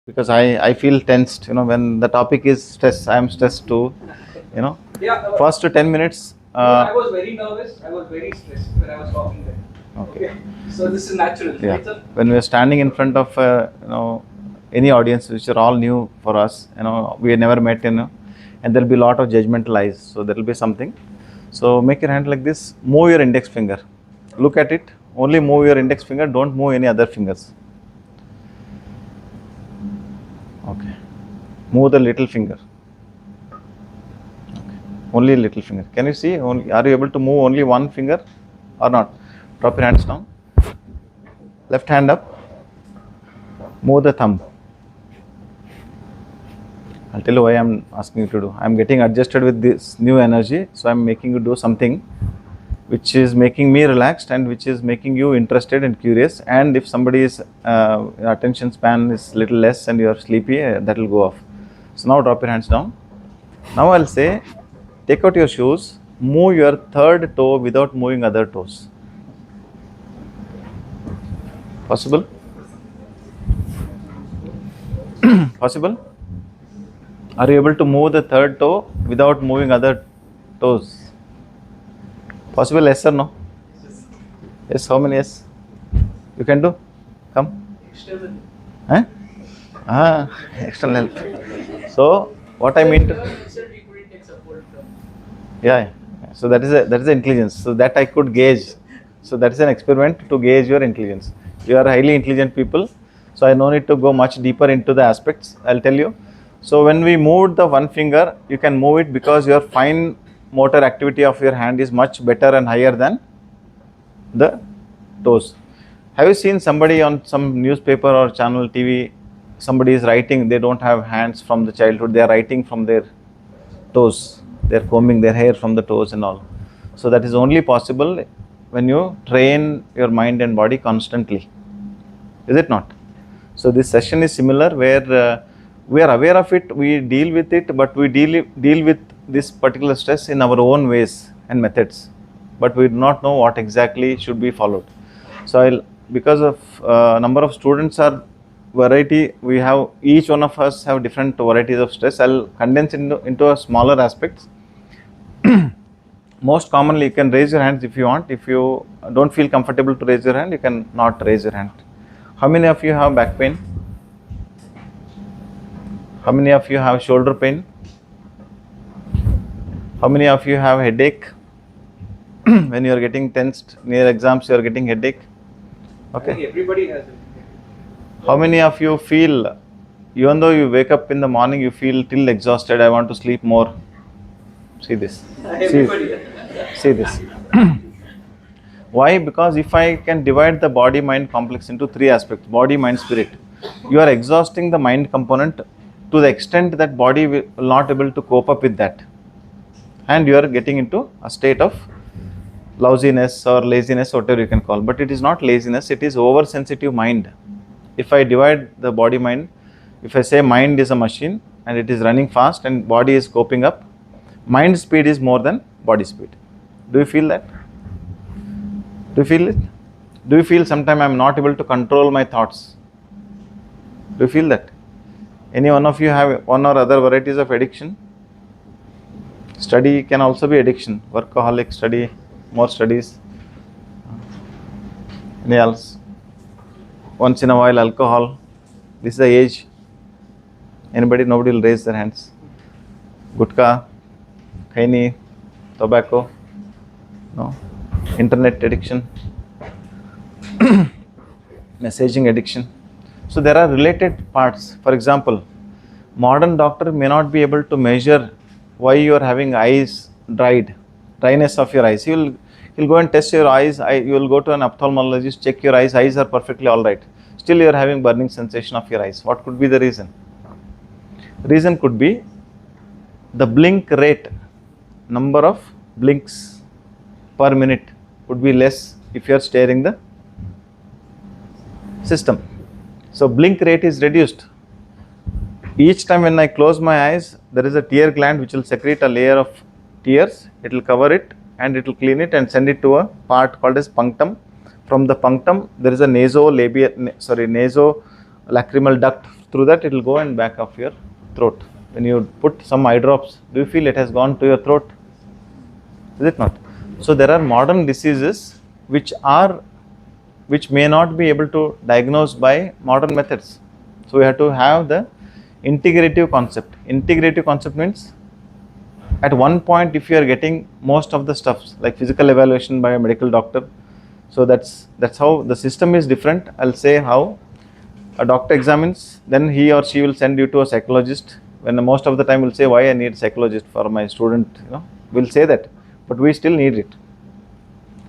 because I feel tensed. When the topic is stress, I am stressed too. You know, Yeah, first 10 minutes. no, I was very nervous. I was very stressed when I was talking there. Okay. So this is natural, Yeah. right, sir? When we are standing in front of any audience which are all new for us, we never met, and there'll be a lot of judgmental eyes. So there'll be something. So make your hand like this. Move your index finger. Look at it. Only move your index finger. Don't move any other fingers. Okay. Move the little finger. Okay. Only little finger. Can you see? Are you able to move only one finger or not? Drop your hands down. Left hand up. Move the thumb. I'll tell you why I'm asking you to do. I'm getting adjusted with this new energy, so I'm making you do something which is making me relaxed and which is making you interested and curious. And if somebody's attention span is little less and you're sleepy, that will go off. So now drop your hands down. Now I'll say, take out your shoes, move your third toe without moving other toes. Possible? Possible? Are you able to move the third toe without moving other toes? Possible, yes or no? Yes, how many yes? You can do? Come. External. Huh? External help. So, what I mean to... Itself we couldn't take support from. Yeah. So that is intelligence. So that I could gauge. So that is an experiment to gauge your intelligence. You are highly intelligent people. So I no need to go much deeper into the aspects. I'll tell you. So when we moved the one finger, you can move it because your fine motor activity of your hand is much better and higher than the toes. Have you seen somebody on some newspaper or channel TV? Somebody is writing. They don't have hands from the childhood. They are writing from their toes. They are combing their hair from the toes and all. So that is only possible when you train your mind and body constantly. Is it not? So this session is similar where we are aware of it, we deal with it, but we deal with this particular stress in our own ways and methods. But we do not know what exactly should be followed. So because of number of students are variety, we have each one of us have different varieties of stress. I'll condense into a smaller aspects. Most commonly, you can raise your hands if you want. If you don't feel comfortable to raise your hand, you can not raise your hand. How many of you have back pain? How many of you have shoulder pain? How many of you have headache? When you are getting tensed near exams, you are getting headache. Okay. I think everybody has it. How many of you feel, even though you wake up in the morning, you feel till exhausted, I want to sleep more? See this. Everybody. See this. Why? Because if I can divide the body mind complex into three aspects, body, mind, spirit, you are exhausting the mind component to the extent that body will not able to cope up with that, and you are getting into a state of lousiness or laziness, whatever you can call. But it is not laziness, it is oversensitive mind. If I divide the body mind, if I say mind is a machine and it is running fast and body is coping up, mind speed is more than body speed. Do you feel that? Do you feel it? Do you feel sometimes I am not able to control my thoughts? Do you feel that? Any one of you have one or other varieties of addiction? Study can also be addiction. Workaholic, study, more studies. Any else? Once in a while, alcohol. This is the age. Anybody? Nobody will raise their hands. Gutka, khaini, tobacco. No. Internet addiction. Messaging addiction. So there are related parts. For example, modern doctor may not be able to measure why you are having eyes dryness of your eyes. He'll go and test your eyes. You will go to an ophthalmologist, check your eyes. Eyes are perfectly all right. Still you are having burning sensation of your eyes. What could be the reason? Reason could be the blink rate, number of blinks per minute would be less if you are staring the system. So blink rate is reduced. Each time when I close my eyes, there is a tear gland which will secrete a layer of tears. It will cover it and it will clean it and send it to a part called as punctum. From the punctum, there is a nasolacrimal duct through that it will go and back of your throat. When you put some eye drops, do you feel it has gone to your throat? Is it not? So there are modern diseases which may not be able to diagnose by modern methods. So we have to have the integrative concept. Integrative concept means at one point if you are getting most of the stuffs like physical evaluation by a medical doctor, so that's how the system is different. I'll say how a doctor examines, then he or she will send you to a psychologist. When most of the time will say, why I need psychologist for my student, we'll say that, but we still need it.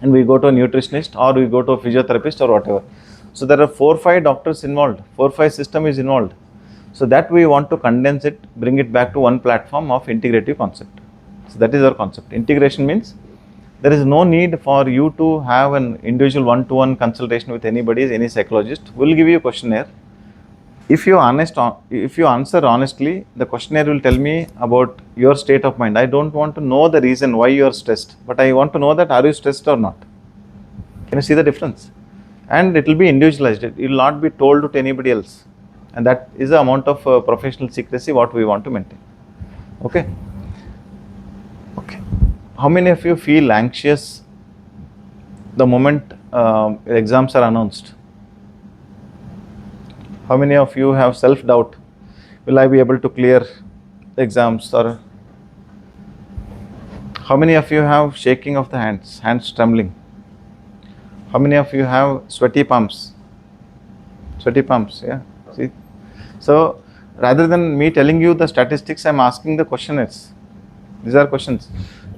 And we go to a nutritionist or we go to a physiotherapist or whatever. So there are 4-5 doctors involved, 4-5 system is involved. So that we want to condense it, bring it back to one platform of integrative concept. So that is our concept. Integration means there is no need for you to have an individual one-to-one consultation with anybody, any psychologist. We'll give you a questionnaire. If you answer honestly, the questionnaire will tell me about your state of mind. I don't want to know the reason why you are stressed, but I want to know that are you stressed or not. Can you see the difference? And it will be individualized. It will not be told to anybody else. And that is the amount of professional secrecy what we want to maintain. Okay. Okay. How many of you feel anxious the moment exams are announced? How many of you have self-doubt? Will I be able to clear the exams? Or how many of you have shaking of the hands trembling? How many of you have sweaty palms? Sweaty palms, yeah. See? So rather than me telling you the statistics, I'm asking the questionnaires. These are questions.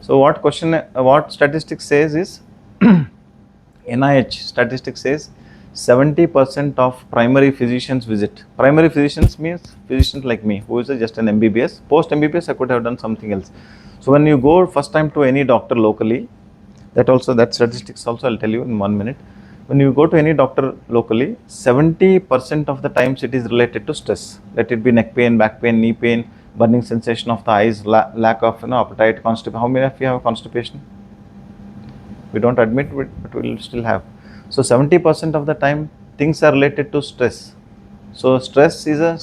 So what statistics says is NIH statistics says 70% of primary physicians visit. Primary physicians means physicians like me, who is just an MBBS. Post MBBS, I could have done something else. So when you go first time to any doctor locally, that statistics also I'll tell you in 1 minute. When you go to any doctor locally, 70% of the times it is related to stress. Let it be neck pain, back pain, knee pain, burning sensation of the eyes, lack of appetite, constipation. How many of you have constipation? We don't admit it, but we will still have. So 70% of the time things are related to stress. So stress is a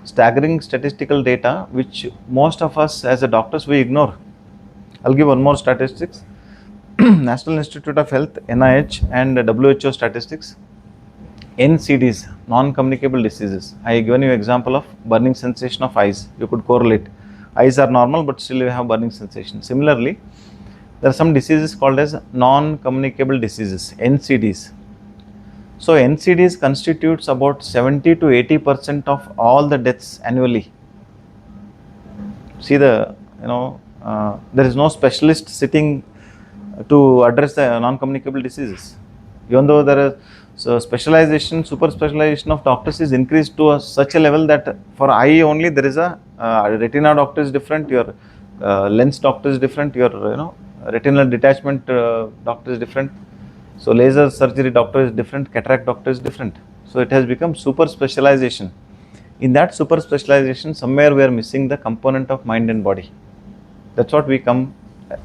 staggering statistical data which most of us as a doctors we ignore. I'll give one more statistics. National Institute of Health, NIH and WHO statistics. NCDs, non-communicable diseases. I have given you example of burning sensation of eyes. You could correlate. Eyes are normal but still you have burning sensation. Similarly, there are some diseases called as non-communicable diseases, NCDs. So NCDs constitutes about 70 to 80% of all the deaths annually. See there is no specialist sitting to address the non-communicable diseases. Even though there is specialization, super specialization of doctors is increased to such a level that for eye only there is a retina doctor is different, your lens doctor is different, your retinal detachment doctor is different. So laser surgery doctor is different, cataract doctor is different. So it has become super specialization. In that super specialization, somewhere we are missing the component of mind and body. That's what we come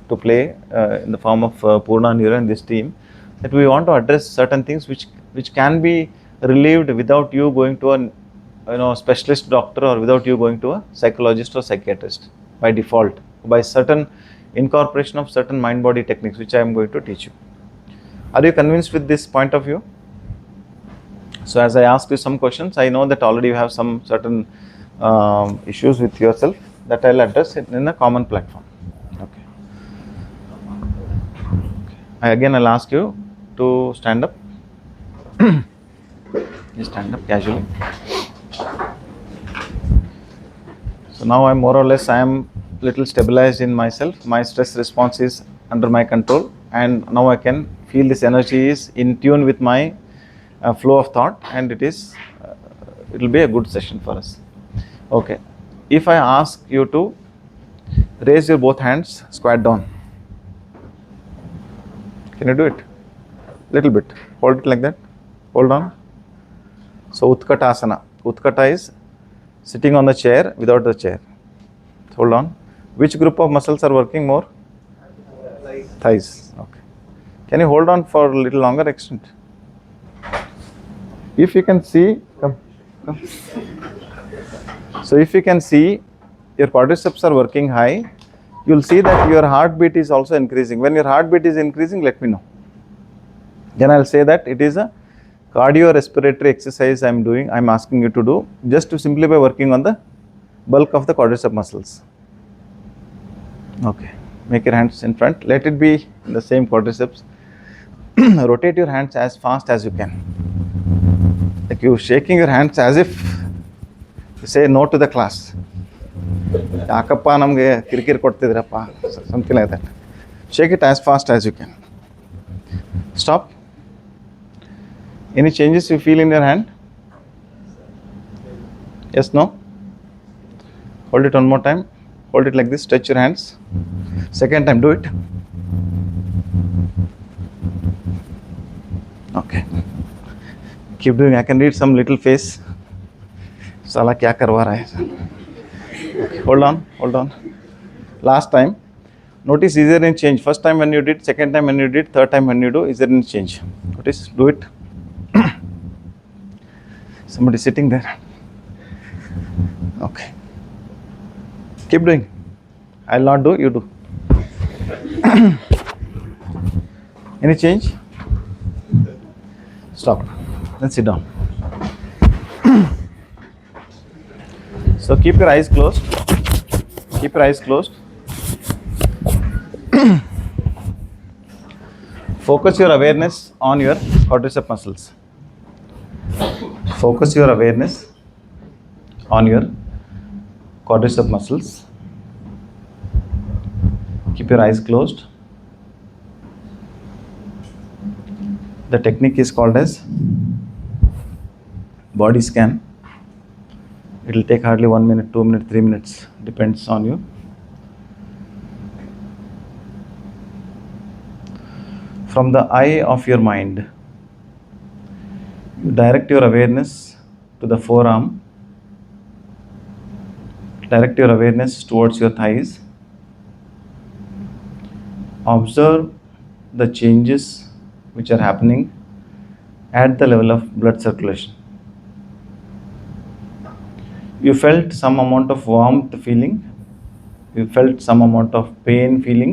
to play in the form of Purna Neuro and this team, that we want to address certain things which can be relieved without you going to a specialist doctor or without you going to a psychologist or psychiatrist by default, by certain incorporation of certain mind-body techniques which I am going to teach you. Are you convinced with this point of view? So as I ask you some questions, I know that already you have some certain issues with yourself that I'll address in a common platform. Okay. Again, I'll ask you to stand up. Just stand up casually. So now I'm more or less, I am little stabilized in myself. My stress response is under my control, and now I can feel this energy is in tune with my flow of thought, and it will be a good session for us. Okay. If I ask you to raise your both hands, squat down. Can you do it? Little bit. Hold it like that. Hold on. So Utkatasana. Utkata is sitting on the chair without the chair. Hold on. Which group of muscles are working more? Thighs. Okay. Can you hold on for a little longer extent? If you can see, come. So if you can see your quadriceps are working high, you'll see that your heartbeat is also increasing. When your heartbeat is increasing, let me know. Then I'll say that it is a cardiorespiratory exercise I'm asking you to do, just to simply by working on the bulk of the quadricep muscles. Okay, make your hands in front, let it be in the same quadriceps. Rotate your hands as fast as you can. Like you shaking your hands as if you say no to the class. ಯಾಕಪ್ಪ ನಮಗೆ ಕಿರಿಕಿರಿ ಕೊಡ್ತಿದ್ರಪ್ಪ, something like that. Shake it as fast as you can. Stop. Any changes you feel in your hand? Yes, no? Hold it one more time. Hold it like this, stretch your hands. Second time, do it. Okay. Keep doing. I can read some little face. Sala kya karwa raha hai? Okay. Hold on. Last time. Notice, is there any change? First time when you did, second time when you did, third time when you do, is there any change? Notice, do it. Somebody sitting there. Okay. Keep doing. I'll not do, you do. Any change? Stop. Then sit down. So keep your eyes closed. Keep your eyes closed. Focus your awareness on your quadricep muscles. Focus your awareness on your quadricep muscles. Keep your eyes closed. The technique is called as body scan. It will take hardly 1 minute, 2 minutes, 3 minutes, depends on you. From the eye of your mind, you direct your awareness to the forearm, direct your awareness towards your thighs. Observe the changes which are happening at the level of blood circulation. You felt some amount of warmth feeling, you felt some amount of pain feeling,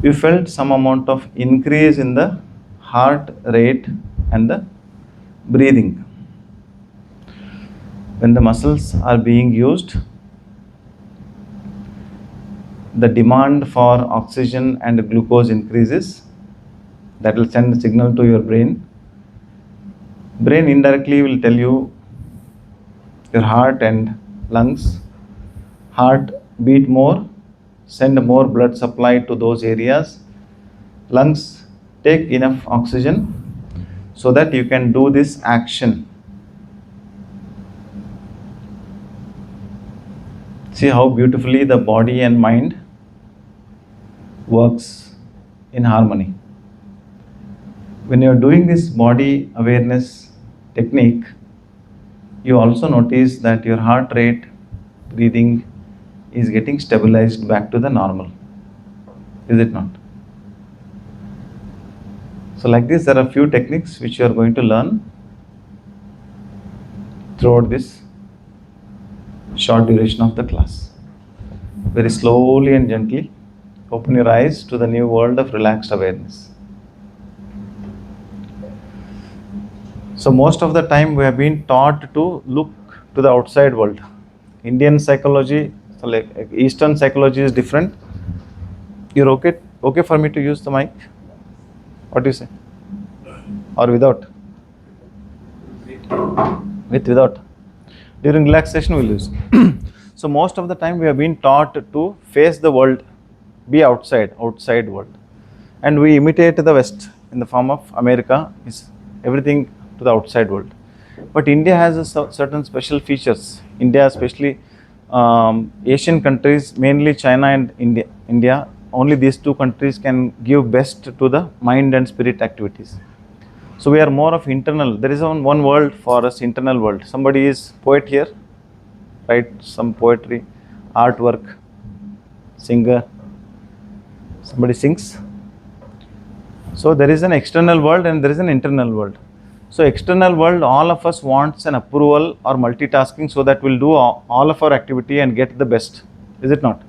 you felt some amount of increase in the heart rate and the breathing. When the muscles are being used, the demand for oxygen and glucose increases. That will send a signal to your brain. Brain indirectly will tell you your heart and lungs. Heart beat more, send more blood supply to those areas. Lungs take enough oxygen so that you can do this action. See how beautifully the body and mind works in harmony. When you are doing this body awareness technique, you also notice that your heart rate, breathing is getting stabilized back to the normal. Is it not? So like this, there are few techniques which you are going to learn throughout this short duration of the class. Very slowly and gently open your eyes to the new world of relaxed awareness. So most of the time we have been taught to look to the outside world. Indian psychology, so like Eastern psychology is different. You're okay for me to use the mic? What do you say? Or without? Without. During relaxation we'll use. So most of the time we have been taught to face the world, be outside world. And we imitate the West in the form of America, is everything to the outside world. But India has certain special features. India, especially Asian countries, mainly China and India, only these two countries can give best to the mind and spirit activities. So we are more of internal. There is one world for us, internal world. Somebody is poet here, write some poetry, artwork, singer, somebody sings. So there is an external world and there is an internal world. So external world, all of us wants an approval or multitasking so that we'll do all of our activity and get the best. Is it not?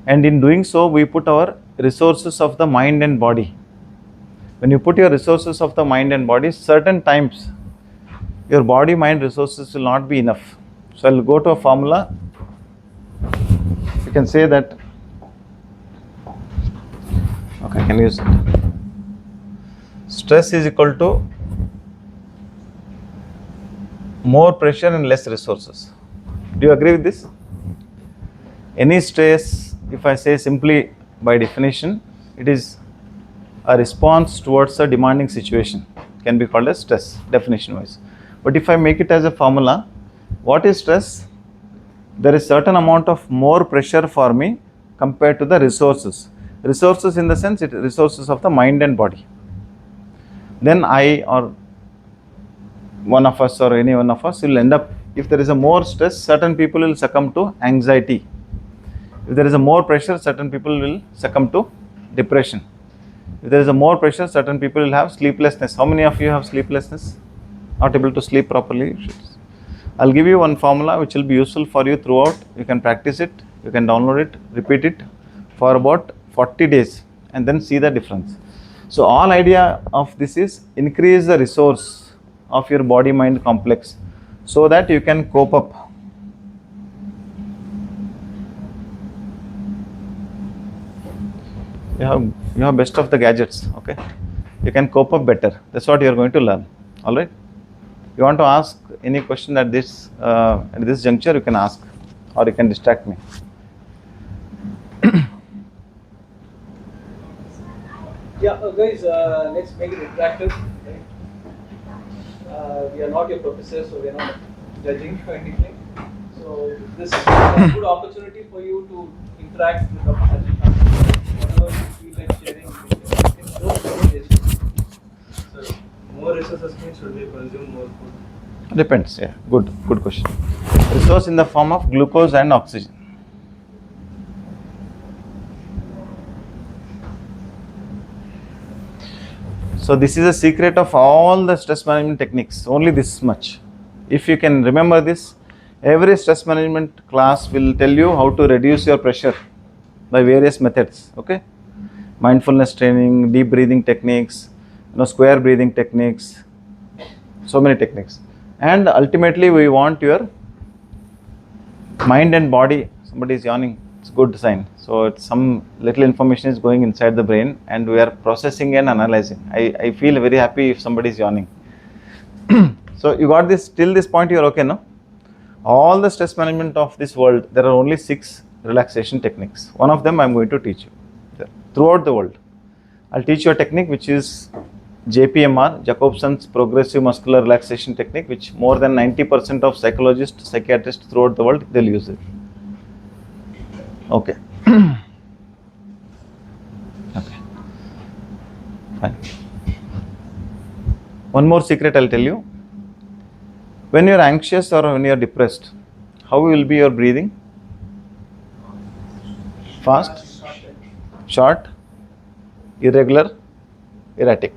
And in doing so, we put our resources of the mind and body. When you put your resources of the mind and body, certain times your body mind resources will not be enough. So I'll go to a formula. You can say that, okay, I can use it. Stress is equal to more pressure and less resources. Do you agree with this? Any stress, if I say simply by definition, it is a response towards a demanding situation, can be called as stress, definition wise. But if I make it as a formula, what is stress? There is certain amount of more pressure for me compared to the resources. Resources in the sense, it resources of the mind and body. Then I or one of us or any one of us will end up, if there is a more stress, certain people will succumb to anxiety. If there is a more pressure, certain people will succumb to depression. If there is a more pressure, certain people will have sleeplessness. How many of you have sleeplessness? Not able to sleep properly? I'll give you one formula which will be useful for you throughout. You can practice it, you can download it, repeat it for about 40 days and then see the difference. So all idea of this is increase the resource of your body mind complex so that you can cope up. You have best of the gadgets, okay? You can cope up better. That's what you are going to learn. All right? You want to ask any question at this juncture, you can ask, or you can distract me. Yeah, guys, let's make it interactive. Right? We are not your professors, so we are not judging or anything. So this is a good opportunity for you to interact with Dr. Sajid Khan. Whatever you feel like sharing, don't hesitate. So, more resources means should we consume more food? Depends, yeah. Good question. Resource in the form of glucose and oxygen. So this is a secret of all the stress management techniques, only this much. If you can remember this, every stress management class will tell you how to reduce your pressure by various methods, okay? Mindfulness training, deep breathing techniques, square breathing techniques, so many techniques. And ultimately we want your mind and body. Somebody is yawning, it's a good sign. So it's some little information is going inside the brain and we are processing and analyzing. I feel very happy if somebody is yawning. So you got this, till this point you are okay, no? All the stress management of this world, there are only 6 relaxation techniques. One of them I am going to teach you throughout the world. I'll teach you a technique which is JPMR, Jacobson's Progressive Muscular Relaxation Technique, which more than 90% of psychologists, psychiatrists throughout the world, they'll use it. Okay. Okay. Fine. One more secret I'll tell you. When you're anxious or when you're depressed, how will be your breathing? Fast, short, irregular, erratic.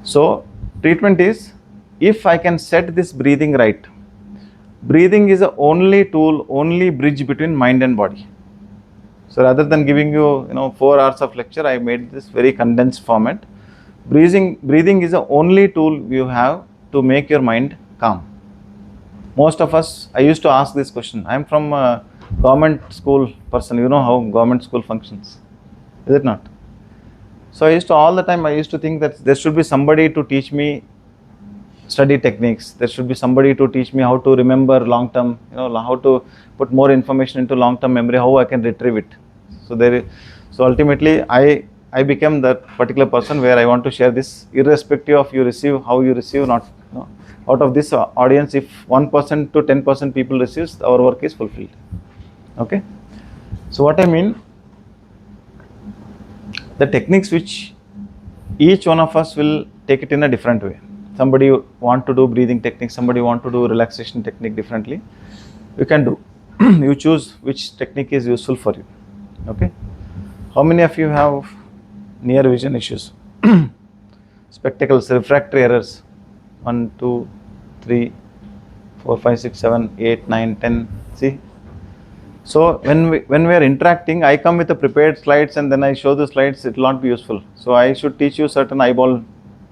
So treatment is, if I can set this breathing right, breathing is the only tool, only bridge between mind and body. So rather than giving you 4 hours of lecture, I made this very condensed format. Breathing is the only tool you have to make your mind calm. Most of us, I used to ask this question. I am from a government school person. You know how government school functions, is it not? So I used to, all the time I used to think that there should be somebody to teach me study techniques. There should be somebody to teach me how to remember long term, how to put more information into long term memory, how I can retrieve it. So ultimately I became that particular person where I want to share this, irrespective of you receive, how you receive, not, out of this audience, if 1% to 10% people receives, our work is fulfilled. Okay. So what I mean, the techniques which each one of us will take it in a different way. Somebody want to do breathing technique, somebody want to do relaxation technique differently. You can do. You choose which technique is useful for you. Okay. How many of you have near vision issues? Spectacles, refractory errors? 1, 2, 3, 4, 5, 6, 7, 8, 9, 10. See? So when we are interacting, I come with the prepared slides and then I show the slides, it will not be useful. So I should teach you certain eyeball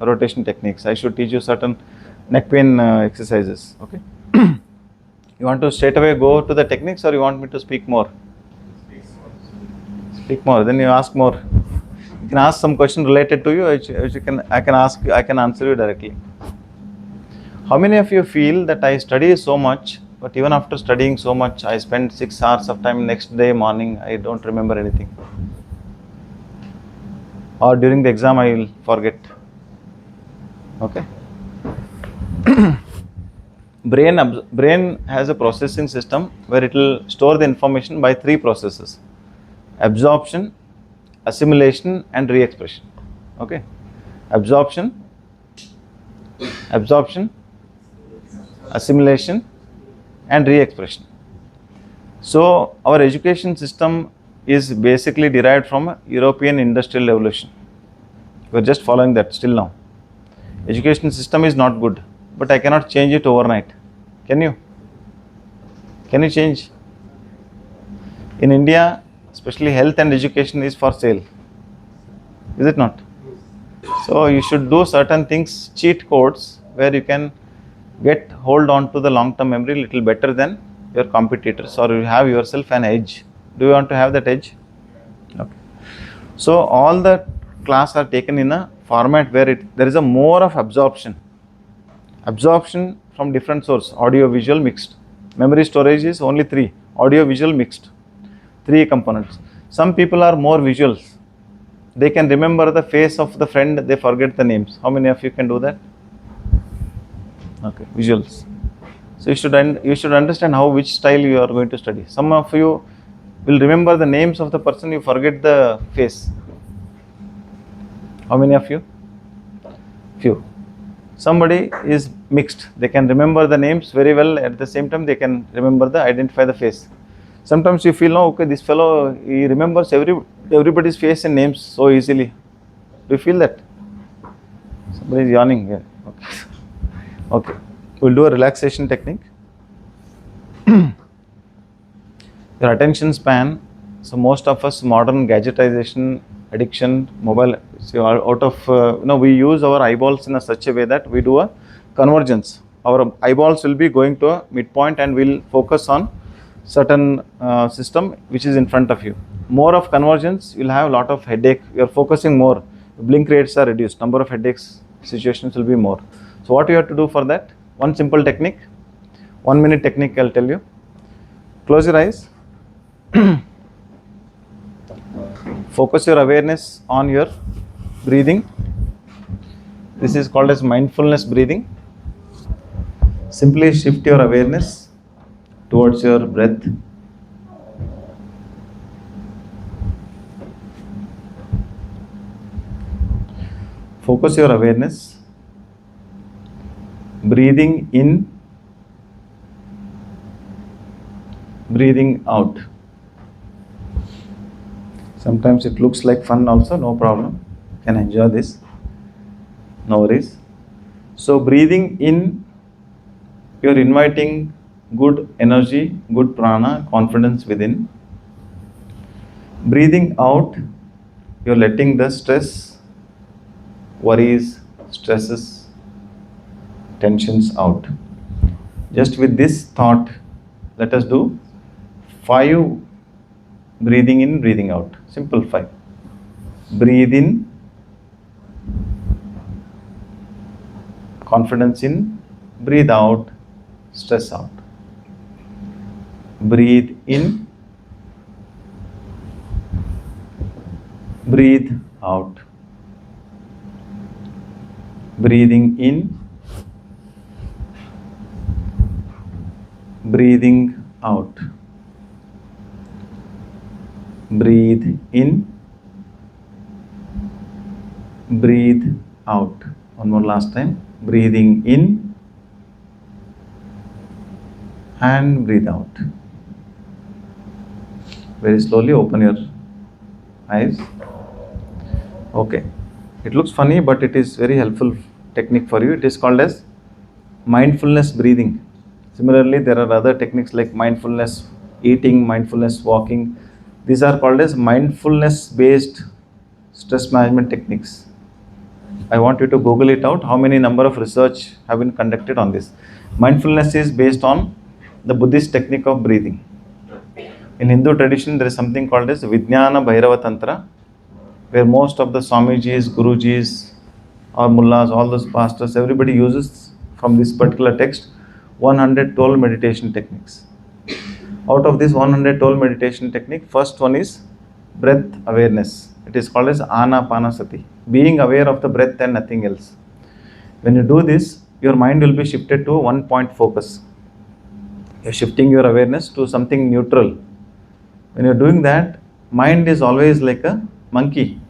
rotation techniques. I should teach you certain neck pain exercises. Okay. You want to straight away go to the techniques, or you want me to speak more? Speak more. Then you ask more. You can ask some question related to you, which I can answer you directly. How many of you feel that I study so much, but even after studying so much, I spend 6 hours of time next day morning, I don't remember anything? Or during the exam, I will forget. Okay. Brain has a processing system where it will store the information by 3 processes: absorption, assimilation, and re-expression. Okay. Absorption, assimilation, and re-expression. So our education system is basically derived from European industrial revolution. We are just following that still now. Education system is not good, but I cannot change it overnight. Can you? Can you change? In India, especially health and education is for sale. Is it not? So you should do certain things, cheat codes, where you can hold on to the long-term memory little better than your competitors, or you have yourself an edge. Do you want to have that edge? Okay. So all the class are taken in a format where there is a more of absorption from different source: audio, visual, mixed. Memory storage is only 3: audio, visual, mixed. 3 components. Some people are more visuals. They can remember the face of the friend, they forget the names. How many of you can do that? Okay, visuals. So you should understand which style you are going to study. Some of you will remember the names of the person, you forget the face. How many of you? Few. Somebody is mixed. They can remember the names very well, at the same time they can identify the face. Sometimes you feel, no, okay, this fellow, he remembers everybody's face and names so easily. Do you feel that? Somebody is yawning here. Okay. Okay. We'll do a relaxation technique. Your attention span. So most of us, modern gadgetization, addiction, mobile, we use our eyeballs in such a way that we do a convergence. Our eyeballs will be going to a midpoint and we'll focus on certain system which is in front of you. More of convergence, you'll have a lot of headache. You're focusing more. Blink rates are reduced. Number of headaches situations will be more. So what you have to do for that? One simple technique. 1 minute technique, I'll tell you. Close your eyes. Focus your awareness on your breathing. This is called as mindfulness breathing. Simply shift your awareness towards your breath. Focus your awareness. Breathing in, breathing out. Sometimes it looks like fun also, no problem. You can enjoy this. No worries. So breathing in, you're inviting good energy, good prana, confidence within. Breathing out, you're letting the stress, worries, stresses, tensions out. Just with this thought, let us do 5 breathing in, breathing out. Simple 5. Breathe in, confidence in. Breathe out, stress out. Breathe in, breathe out. Breathing in, breathing out. Breathe in, breathe out. One more last time. Breathing in and breathe out. Very slowly open your eyes. Okay. It looks funny, but it is very helpful technique for you. It is called as mindfulness breathing. Similarly, there are other techniques like mindfulness eating, mindfulness walking. These are called as mindfulness based stress management techniques. I want you to Google it out. How many number of research have been conducted on this? Mindfulness is based on the Buddhist technique of breathing. In Hindu tradition, there is something called as Vijnana Bhairava Tantra, where most of the Swamijis, Gurujis, or Mullahs, all those pastors, everybody uses from this particular text 112 meditation techniques. Out of this 112 meditation technique, first one is breath awareness. It is called as Anapanasati, being aware of the breath and nothing else. When you do this, your mind will be shifted to one point focus. You're shifting your awareness to something neutral. When you're doing that, mind is always like a monkey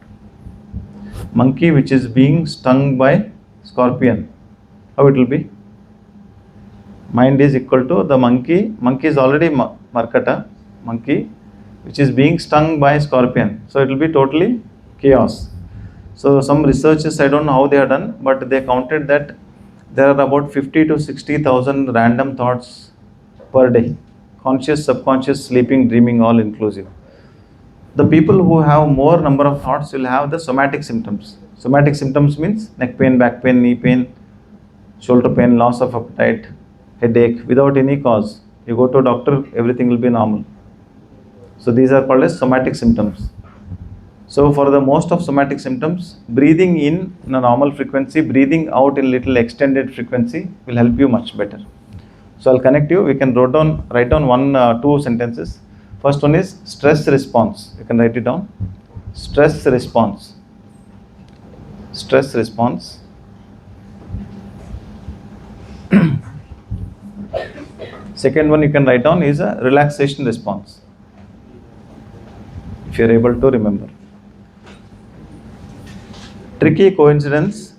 which is being stung by scorpion. How it will be? Mind is equal to the monkey. Monkey is already Markata, monkey, which is being stung by scorpion. So it will be totally chaos. So some researchers, I don't know how they are done, but they counted that there are about 50 to 60,000 random thoughts per day. Conscious, subconscious, sleeping, dreaming, all inclusive. The people who have more number of thoughts will have the somatic symptoms. Somatic symptoms means neck pain, back pain, knee pain, shoulder pain, loss of appetite, headache, without any cause. You go to a doctor, everything will be normal. So these are called as somatic symptoms. So for the most of somatic symptoms, breathing in a normal frequency, breathing out in little extended frequency will help you much better. So I'll connect you. We can write down one, two sentences. First one is stress response. You can write it down. Stress response. Stress response. Second one you can write down is a relaxation response. If you are able to remember. Tricky coincidence.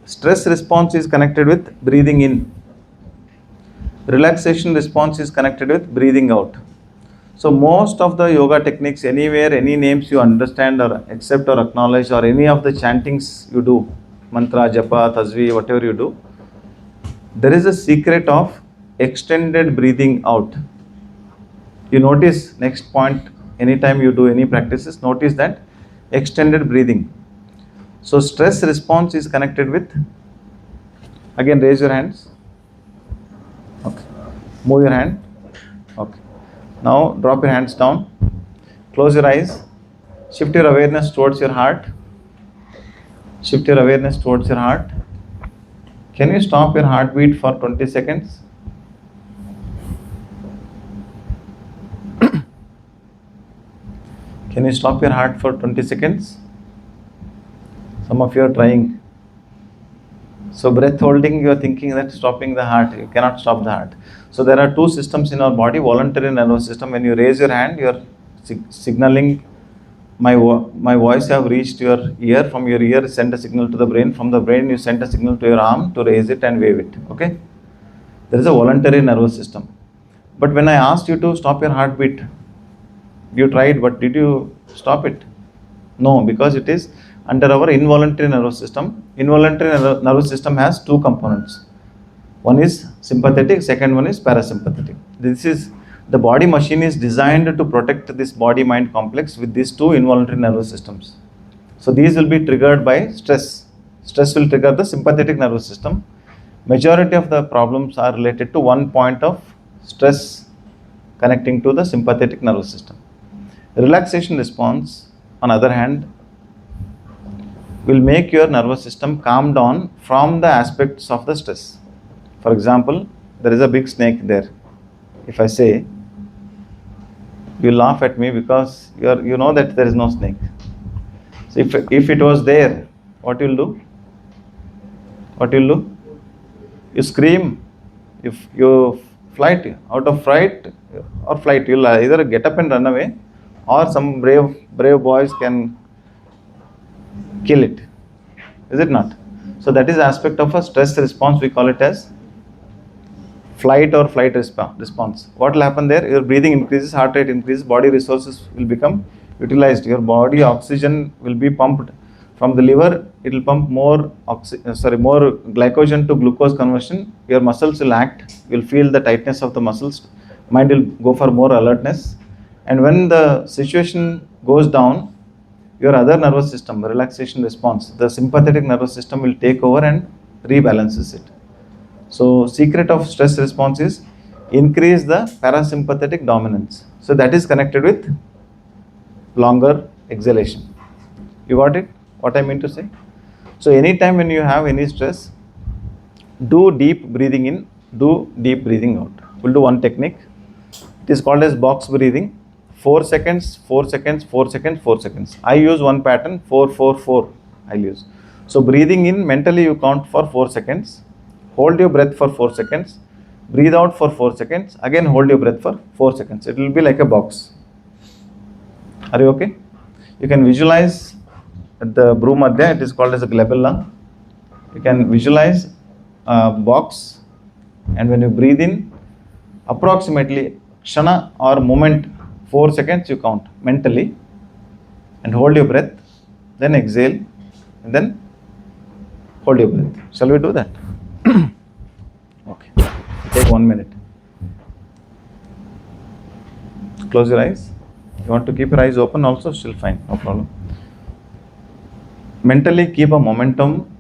Stress response is connected with breathing in. Relaxation response is connected with breathing out. So most of the yoga techniques, anywhere, any names you understand or accept or acknowledge, or any of the chantings you do, mantra, japa, tasvi, whatever you do, there is a secret of extended breathing out. You notice, next point, anytime you do any practices, notice that extended breathing. So stress response is connected with, again raise your hands. Okay. Move your hand. Okay. Now drop your hands down. Close your eyes. Shift your awareness towards your heart. Shift your awareness towards your heart. Can you stop your heartbeat for 20 seconds? Can you stop your heart for 20 seconds? Some of you are trying. So breath holding, you are thinking that stopping the heart. You cannot stop the heart. So there are two systems in our body, voluntary nervous system. When you raise your hand, you are signaling, my voice have reached your ear. From your ear, send a signal to the brain. From the brain, you send a signal to your arm to raise it and wave it. Okay? There is a voluntary nervous system. But when I asked you to stop your heartbeat, you tried, but did you stop it? No, because it is under our involuntary nervous system. Involuntary nervous system has two components. One is sympathetic, second one is parasympathetic. This is, the body machine is designed to protect this body-mind complex with these two involuntary nervous systems. So these will be triggered by stress. Stress will trigger the sympathetic nervous system. Majority of the problems are related to one point of stress connecting to the sympathetic nervous system. Relaxation response, on the other hand, will make your nervous system calm down from the aspects of the stress. For example, there is a big snake there. If I say, you laugh at me because you know that there is no snake. So if it was there, what you will do? What you will do? You scream. If you flight, out of fright or flight, you will either get up and run away, or some brave boys can kill it. Is it not? So that is aspect of a stress response. We call it as flight or flight response. What will happen there? Your breathing increases, heart rate increases, body resources will become utilized. Your body oxygen will be pumped From the liver, it will pump more more glycogen to glucose conversion. Your muscles will act. You will feel the tightness of the muscles. Mind will go for more alertness. And when the situation goes down, your other nervous system, the relaxation response, the sympathetic nervous system will take over and rebalances it. So secret of stress response is increase the parasympathetic dominance. So that is connected with longer exhalation. You got it? What I mean to say? So anytime when you have any stress, do deep breathing in, do deep breathing out. We'll do one technique. It is called as box breathing. 4 seconds, 4 seconds, 4 seconds, 4 seconds. I use one pattern, 4, 4, 4. I'll use. So breathing in, mentally you count for 4 seconds. Hold your breath for 4 seconds. Breathe out for 4 seconds. Again hold your breath for 4 seconds. It will be like a box. Are you okay? You can visualize at the Bhrumadhya, it is called as a glabella. You can visualize a box, and when you breathe in, approximately kshana or moment, 4 seconds you count mentally and hold your breath, then exhale and then hold your breath. Shall we do that? Okay. Take 1 minute. Close your eyes. You want to keep your eyes open also, still fine, no problem. Mentally keep a momentum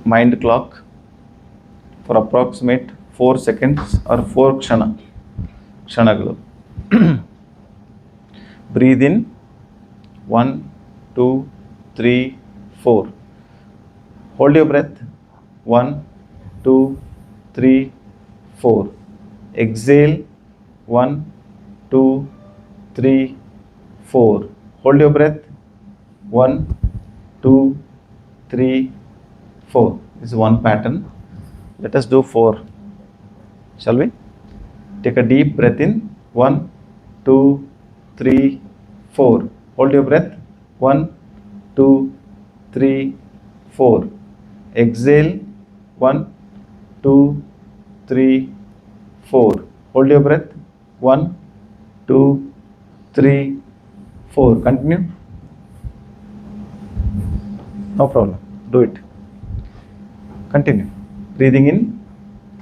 mind clock for approximate 4 seconds or 4 kshanagalu. Breathe in 1, 2, 3, 4. Hold your breath 1, 2, 3, 4. Exhale 1, 2, 3, 4. Hold your breath 1, 2, 3, 4. This is one pattern. Let us do 4. Shall we? Take a deep breath in. 1, 2, 3, 4. Hold your breath. 1, 2, 3, 4. Exhale. 1, 2, 3, 4. Hold your breath. 1, 2, 3, 4. Continue. No problem. Do it. Continue. Breathing in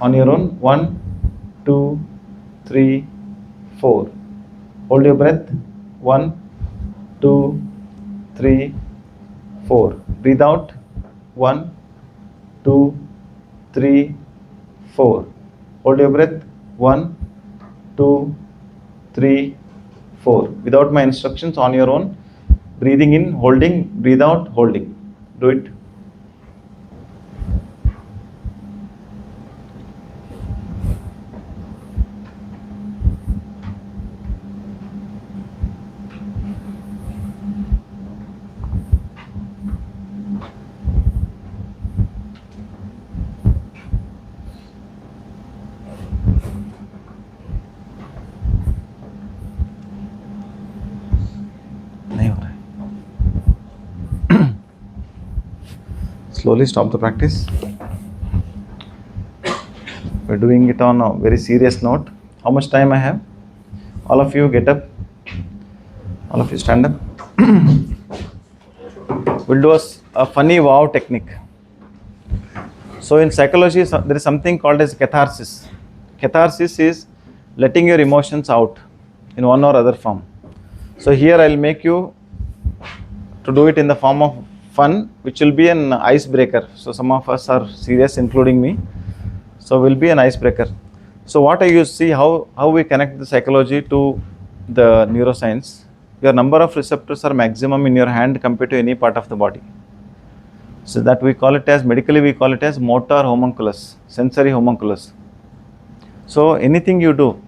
on your own. 1, 2, 3, 4. Hold your breath. 1, 2, 3, 4. Breathe out. 1, 2, 3, 4. Hold your breath. 1, 2, 3, 4. Without my instructions, on your own. Breathing in, holding. Breathe out, holding. Do it. Slowly stop the practice. We're doing it on a very serious note. How much time I have? All of you get up. All of you stand up. We'll do a funny wow technique. So in psychology, there is something called as catharsis. Catharsis is letting your emotions out in one or other form. So here I'll make you to do it in the form of fun, which will be an icebreaker. So some of us are serious, including me. So will be an icebreaker. So what I use, see how we connect the psychology to the neuroscience. Your number of receptors are maximum in your hand compared to any part of the body. So that we call it as, medically we call it as motor homunculus, sensory homunculus. So anything you do,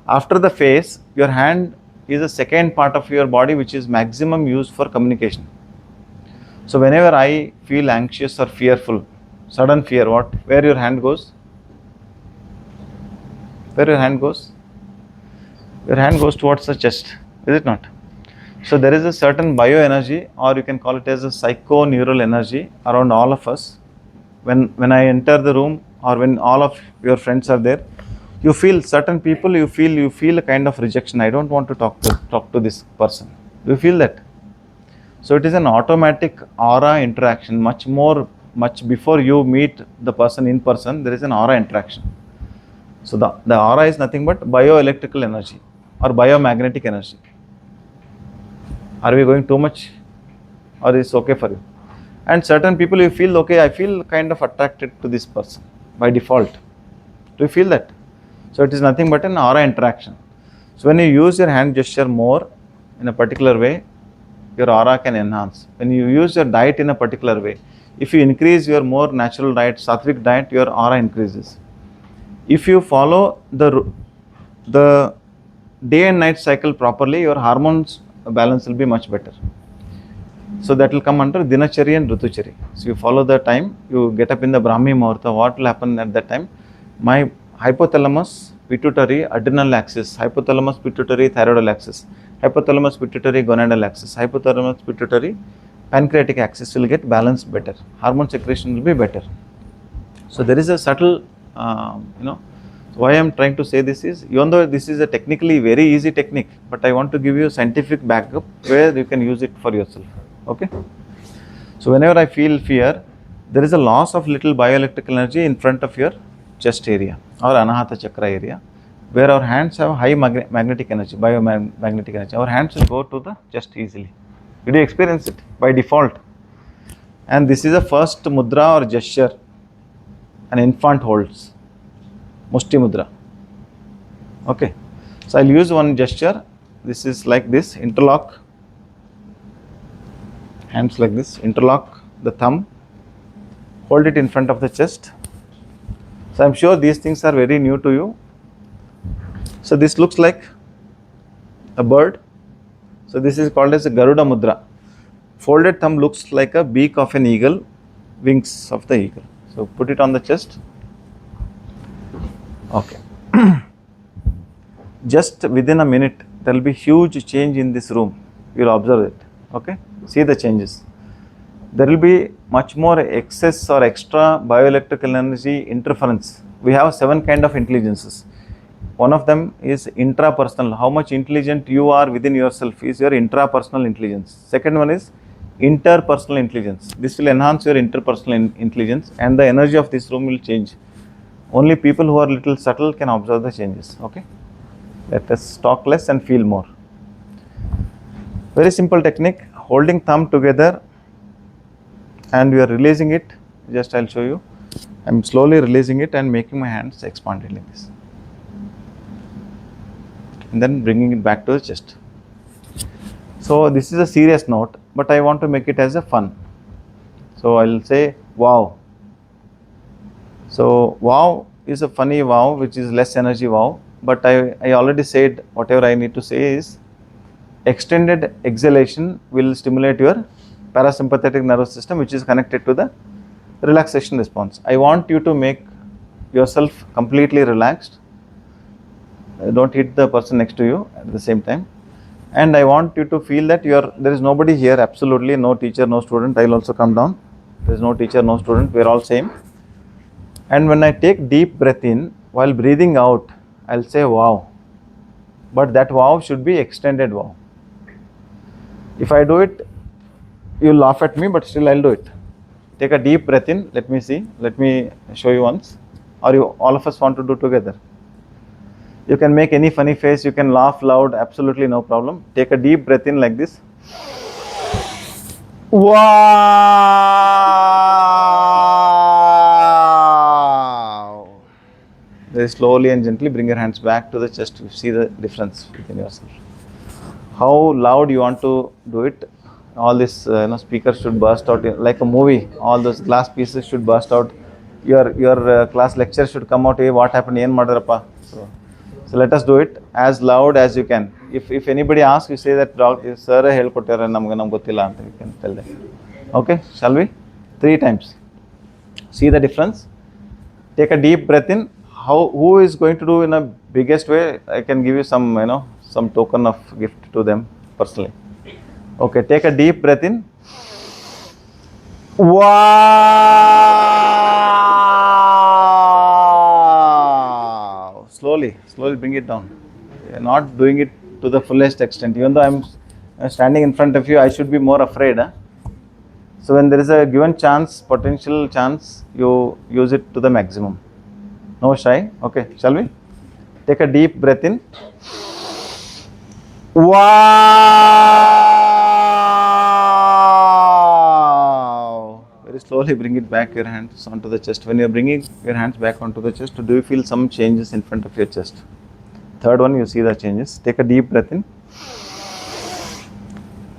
after the face, your hand is the second part of your body which is maximum used for communication. So whenever I feel anxious or fearful, sudden fear, where your hand goes? Where your hand goes? Your hand goes towards the chest, is it not? So there is a certain bioenergy, or you can call it as a psychoneural energy around all of us. When I enter the room, or when all of your friends are there, you feel certain people, you feel a kind of rejection. I don't want to talk to this person. Do you feel that? So it is an automatic aura interaction, much before you meet the person in person, there is an aura interaction. So the aura is nothing but bioelectrical energy or biomagnetic energy. Are we going too much, or is okay for you? And certain people you feel, okay, I feel kind of attracted to this person by default. Do you feel that? So it is nothing but an aura interaction. So when you use your hand gesture more in a particular way, your aura can enhance. When you use your diet in a particular way, if you increase your more natural diet, sattvic diet, your aura increases. If you follow the day and night cycle properly, your hormones balance will be much better. So that will come under Dinachari and Rituchari. So you follow the time, you get up in the Brahmi Muhurta, what will happen at that time? My hypothalamus, pituitary, adrenal axis, hypothalamus, pituitary, thyroidal axis, hypothalamus, pituitary, gonadal axis, hypothalamus, pituitary, pancreatic axis will get balanced better. Hormone secretion will be better. So there is a subtle, why I am trying to say this is, even though this is a technically very easy technique, but I want to give you a scientific backup where you can use it for yourself. Okay. So whenever I feel fear, there is a loss of little bioelectrical energy in front of your chest area or Anahata Chakra area, where our hands have high magnetic energy, biomagnetic energy. Our hands will go to the chest easily. Did you experience it by default? And this is a first mudra or gesture an infant holds, Mushti Mudra. Okay. So I'll use one gesture. This is like this, interlock. Hands like this, interlock the thumb, hold it in front of the chest. So I'm sure these things are very new to you. So this looks like a bird. So this is called as a Garuda Mudra. Folded thumb looks like a beak of an eagle, wings of the eagle. So put it on the chest. Okay. Just within a minute, there will be huge change in this room. You will observe it. Okay. See the changes. There will be much more excess or extra bioelectrical energy interference. We have 7 kind of intelligences. One of them is intrapersonal. How much intelligent you are within yourself is your intrapersonal intelligence. Second one is interpersonal intelligence. This will enhance your interpersonal intelligence, and the energy of this room will change. Only people who are little subtle can observe the changes. Okay. Let us talk less and feel more. Very simple technique. Holding thumb together and we are releasing it. Just I'll show you. I'm slowly releasing it and making my hands expanded like this. And then bringing it back to the chest. So this is a serious note, but I want to make it as a fun. So I'll say wow. So wow is a funny wow, which is less energy wow. But I already said whatever I need to say is extended exhalation will stimulate your parasympathetic nervous system, which is connected to the relaxation response. I want you to make yourself completely relaxed. Don't hit the person next to you at the same time. And I want you to feel that there is nobody here, absolutely no teacher, no student. I will also come down. There is no teacher, no student. We are all same. And when I take deep breath in, while breathing out, I'll say wow. But that wow should be extended wow. If I do it, you'll laugh at me, but still I'll do it. Take a deep breath in. Let me see. Let me show you once. Or all of us want to do together. You can make any funny face. You can laugh loud. Absolutely no problem. Take a deep breath in like this. Wow. Very slowly and gently bring your hands back to the chest. You see the difference within yourself. How loud you want to do it. All this speakers should burst out like a movie. All those glass pieces should burst out. Your class lecture should come out. Hey, what happened? Yen madarappa. So let us do it as loud as you can. If anybody asks, you say that sir helkottare namge gottilla anta. You can tell them. Okay, shall we? 3 times. See the difference. Take a deep breath in. Who is going to do in a biggest way? I can give you some some token of gift to them personally. Okay, take a deep breath in. Wow! Slowly bring it down. You're not doing it to the fullest extent. Even though I'm Standing in front of you, I should be more afraid. Huh? So when there is a given chance, potential chance, you use it to the maximum. No shy. Okay, shall we? Take a deep breath in. Wow! Very slowly bring it back your hands onto the chest. When you are bringing your hands back onto the chest, do you feel some changes in front of your chest? Third one, you see the changes. Take a deep breath in.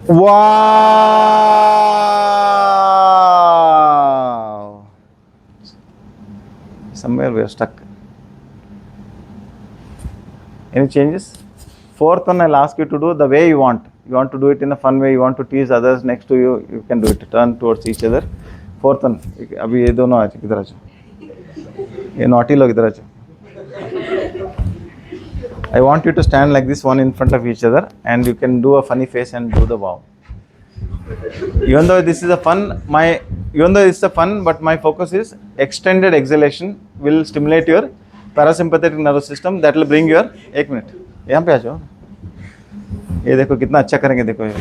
Wow! Somewhere we are stuck. Any changes? Fourth one, I'll ask you to do the way you want. You want to do it in a fun way, you want to tease others next to you, you can do it. Turn towards each other. Fourth one, अभी ये दोनों आ जाओ, इधर आ जाओ. ये naughty लोग इधर आ जाओ. I want you to stand like this, one in front of each other, and you can do a funny face and do the wow. Even though this is a fun, but my focus is extended exhalation will stimulate your parasympathetic nervous system. That will bring your 1 minute. यहाँ पे आ जाओ. ये देखो कितना अच्छा करेंगे देखो ये.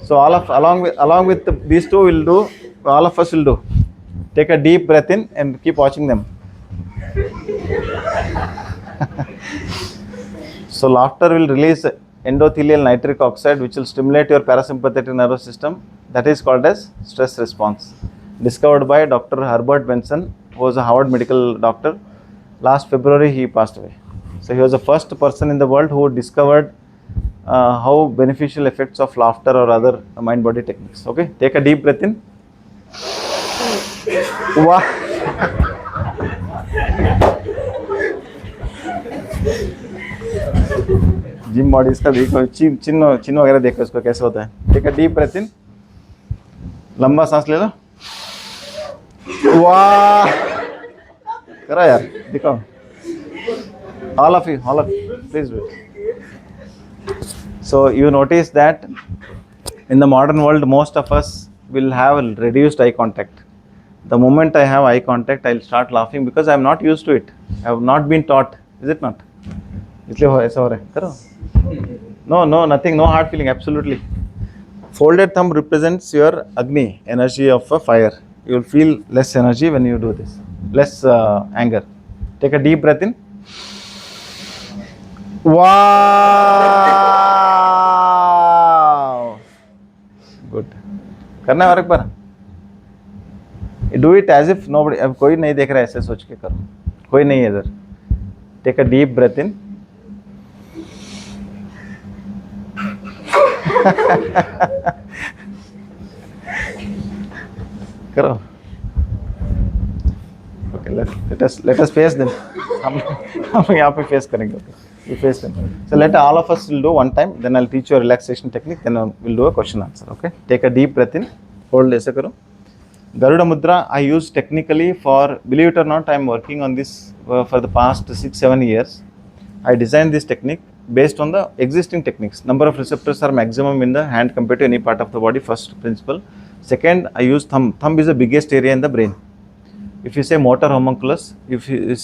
So along with these two will do. All of us will do. Take a deep breath in and keep watching them. So laughter will release endothelial nitric oxide, which will stimulate your parasympathetic nervous system. That is called as stress response. Discovered by Dr. Herbert Benson, who was a Harvard medical doctor. Last February he passed away. So he was the first person in the world who discovered how beneficial effects of laughter or other mind-body techniques. Okay, take a deep breath in. Wow. Gym bodies का देखो, चिन्ह वगैरह देखो इसको कैसे होता है. Take a deep breath in. लंबा सांस ले लो. वाह, करो यार, दिखाओ. All of you, please do it. So you notice that in the modern world, most of us will have reduced eye contact. The moment I have eye contact, I'll start laughing because I'm not used to it. I have not been taught. Is it not? इसलिए ऐसा हो रहा है. करो. No, nothing, no hard feeling, absolutely. Folded thumb represents your Agni, energy of a fire. You will feel less energy when you do this, less anger. Take a deep breath in. Wow! Good. करना है और एक बार. Do it as if nobody, अब कोई नहीं देख रहा है, ऐसे सोच के करो. कोई नहीं है इधर. Take a deep breath in. करो. Okay, let us face them. हम यहाँ पे face करेंगे. Okay, we face them. So let all of us will do one time. Then I'll teach you a relaxation technique. Then we'll do a question answer. Okay. Take a deep breath in. Hold ऐसे करो. Garuda Mudra I use technically for, believe it or not, I am working on this for the past 6-7 years. I designed this technique based on the existing techniques. Number of receptors are maximum in the hand compared to any part of the body, first principle. Second, I use thumb. Thumb is the biggest area in the brain. If you say motor homunculus, if you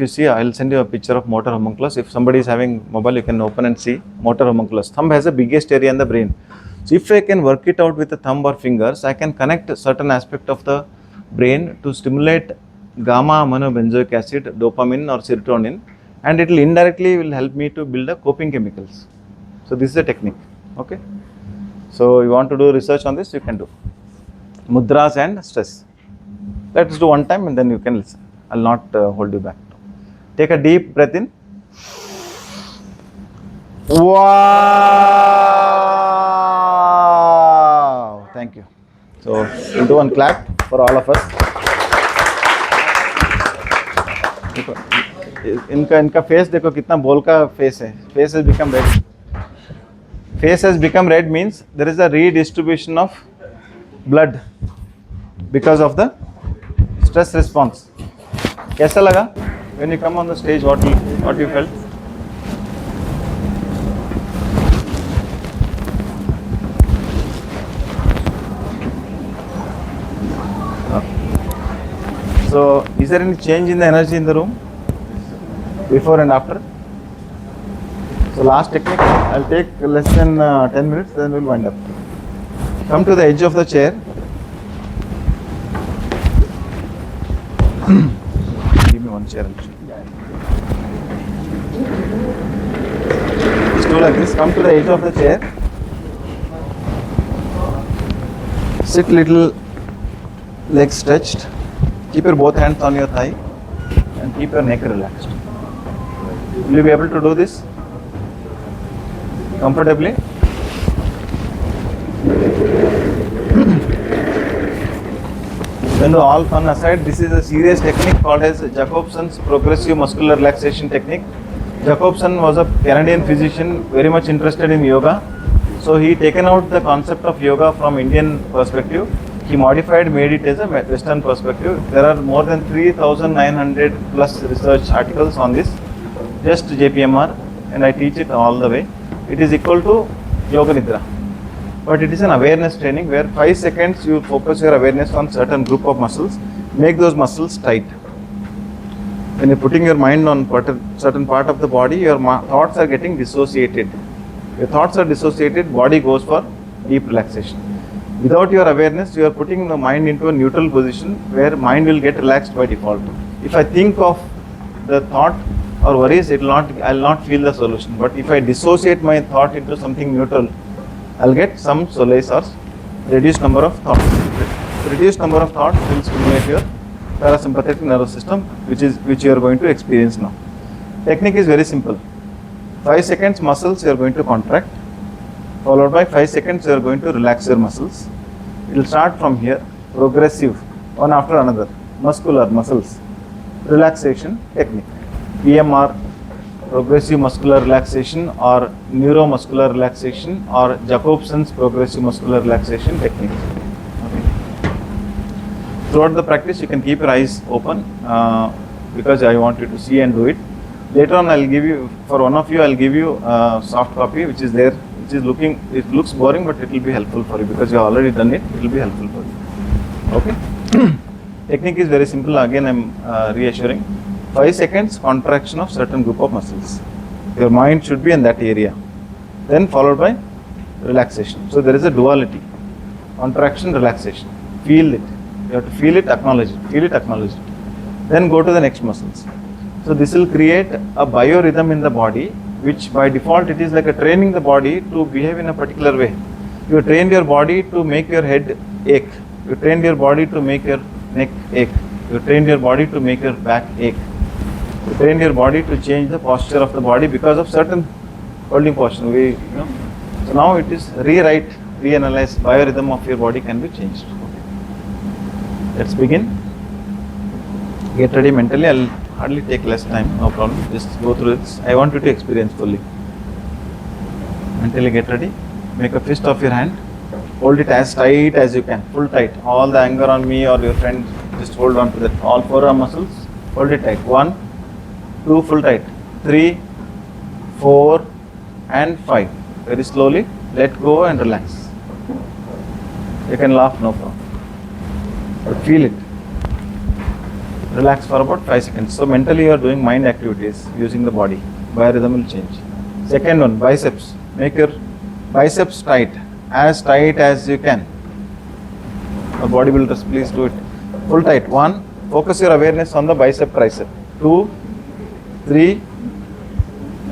see, I'll send you a picture of motor homunculus. If somebody is having mobile, you can open and see motor homunculus. Thumb has the biggest area in the brain. So if I can work it out with the thumb or fingers, I can connect a certain aspect of the brain to stimulate gamma aminobenzoic acid, dopamine or serotonin, and it will indirectly help me to build the coping chemicals. So this is a technique. Okay. So you want to do research on this, you can do. Mudras and stress. Let us do one time and then you can listen. I'll not hold you back. Take a deep breath in. Wow! Thank you. So we'll do one clap for all of us. इनका face देखो कितना बोल का face है. Face has become red. Face has become red means there is a redistribution of blood because of the stress response. कैसा लगा? When you come on the stage, what you felt? So, is there any change in the energy in the room? Before and after? So last technique, I'll take less than 10 minutes, then we'll wind up. Come to the edge of the chair. Give me one chair. Just do like this. Come to the edge of the chair. Sit little, legs stretched. Keep your both hands on your thigh and keep your neck relaxed. Will you be able to do this comfortably? When all fun aside, this is a serious technique called as Jacobson's progressive muscular relaxation technique. Jacobson was a Canadian physician very much interested in yoga. So he taken out the concept of yoga from Indian perspective. He modified, made it as a Western perspective. There are more than 3,900 plus research articles on this, just JPMR, and I teach it all the way. It is equal to Yoga Nidra. But it is an awareness training where 5 seconds you focus your awareness on certain group of muscles, make those muscles tight. When you're putting your mind on certain part of the body, your thoughts are getting dissociated. Your thoughts are dissociated, body goes for deep relaxation. Without your awareness, you are putting the mind into a neutral position where mind will get relaxed by default. If I think of the thought or worries, I'll not feel the solution. But if I dissociate my thought into something neutral, I'll get some solace or reduced number of thoughts. Reduced number of thoughts will stimulate your parasympathetic nervous system, which you are going to experience now. Technique is very simple. 5 seconds muscles you are going to contract, followed by 5 seconds you are going to relax your muscles. It will start from here, progressive, one after another, muscular muscles, relaxation technique, PMR, progressive muscular relaxation, or neuromuscular relaxation, or Jacobson's progressive muscular relaxation technique. Okay. Throughout the practice you can keep your eyes open because I want you to see and do it. Later on I'll give you, for one of you I'll give you a soft copy which is there, which is it looks boring but it will be helpful for you because you have already done it, it will be helpful for you. Okay. Technique is very simple, again I'm reassuring. 5 seconds contraction of certain group of muscles. Your mind should be in that area. Then followed by relaxation. So there is a duality. Contraction, relaxation. Feel it. You have to feel it, acknowledge it. Feel it, acknowledge it. Then go to the next muscles. So this will create a biorhythm in the body, which by default it is like a training the body to behave in a particular way. You trained your body to make your head ache. You trained your body to make your neck ache. You trained your body to make your back ache. You trained your body to change the posture of the body because of certain holding posture. So now it is rewrite, reanalyze, biorhythm of your body can be changed. Okay. Let's begin. Get ready mentally. I'll hardly take less time, no problem. Just go through this. I want you to experience fully. Mentally get ready. Make a fist of your hand. Hold it as tight as you can. Full tight. All the anger on me or your friend, just hold on to that. All forearm muscles. Hold it tight. 1, 2, full tight. 3, 4, and 5. Very slowly. Let go and relax. You can laugh, no problem. But feel it. Relax for about 5 seconds. So mentally you are doing mind activities using the body. Biorhythm will change. Second one, biceps. Make your biceps tight as you can. The bodybuilders, please do it. Full tight. 1, focus your awareness on the bicep tricep. 2, 3,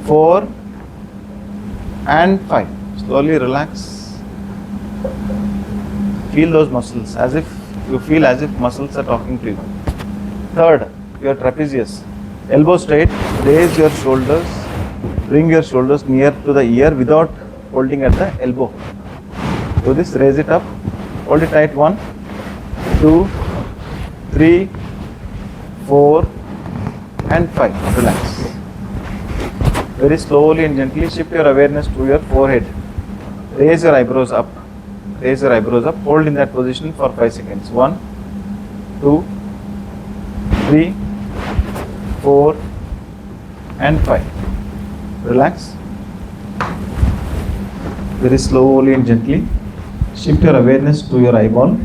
4, and 5. Slowly relax. Feel those muscles as if you feel as if muscles are talking to you. Third, your trapezius. Elbow straight, raise your shoulders, bring your shoulders near to the ear without holding at the elbow. Do this, raise it up, hold it tight. 1, 2, 3, 4, and 5. Relax. Very slowly and gently shift your awareness to your forehead. Raise your eyebrows up. Raise your eyebrows up. Hold in that position for 5 seconds. 1, 2, 3, 4, and 5. Relax. Very slowly and gently shift your awareness to your eyeball.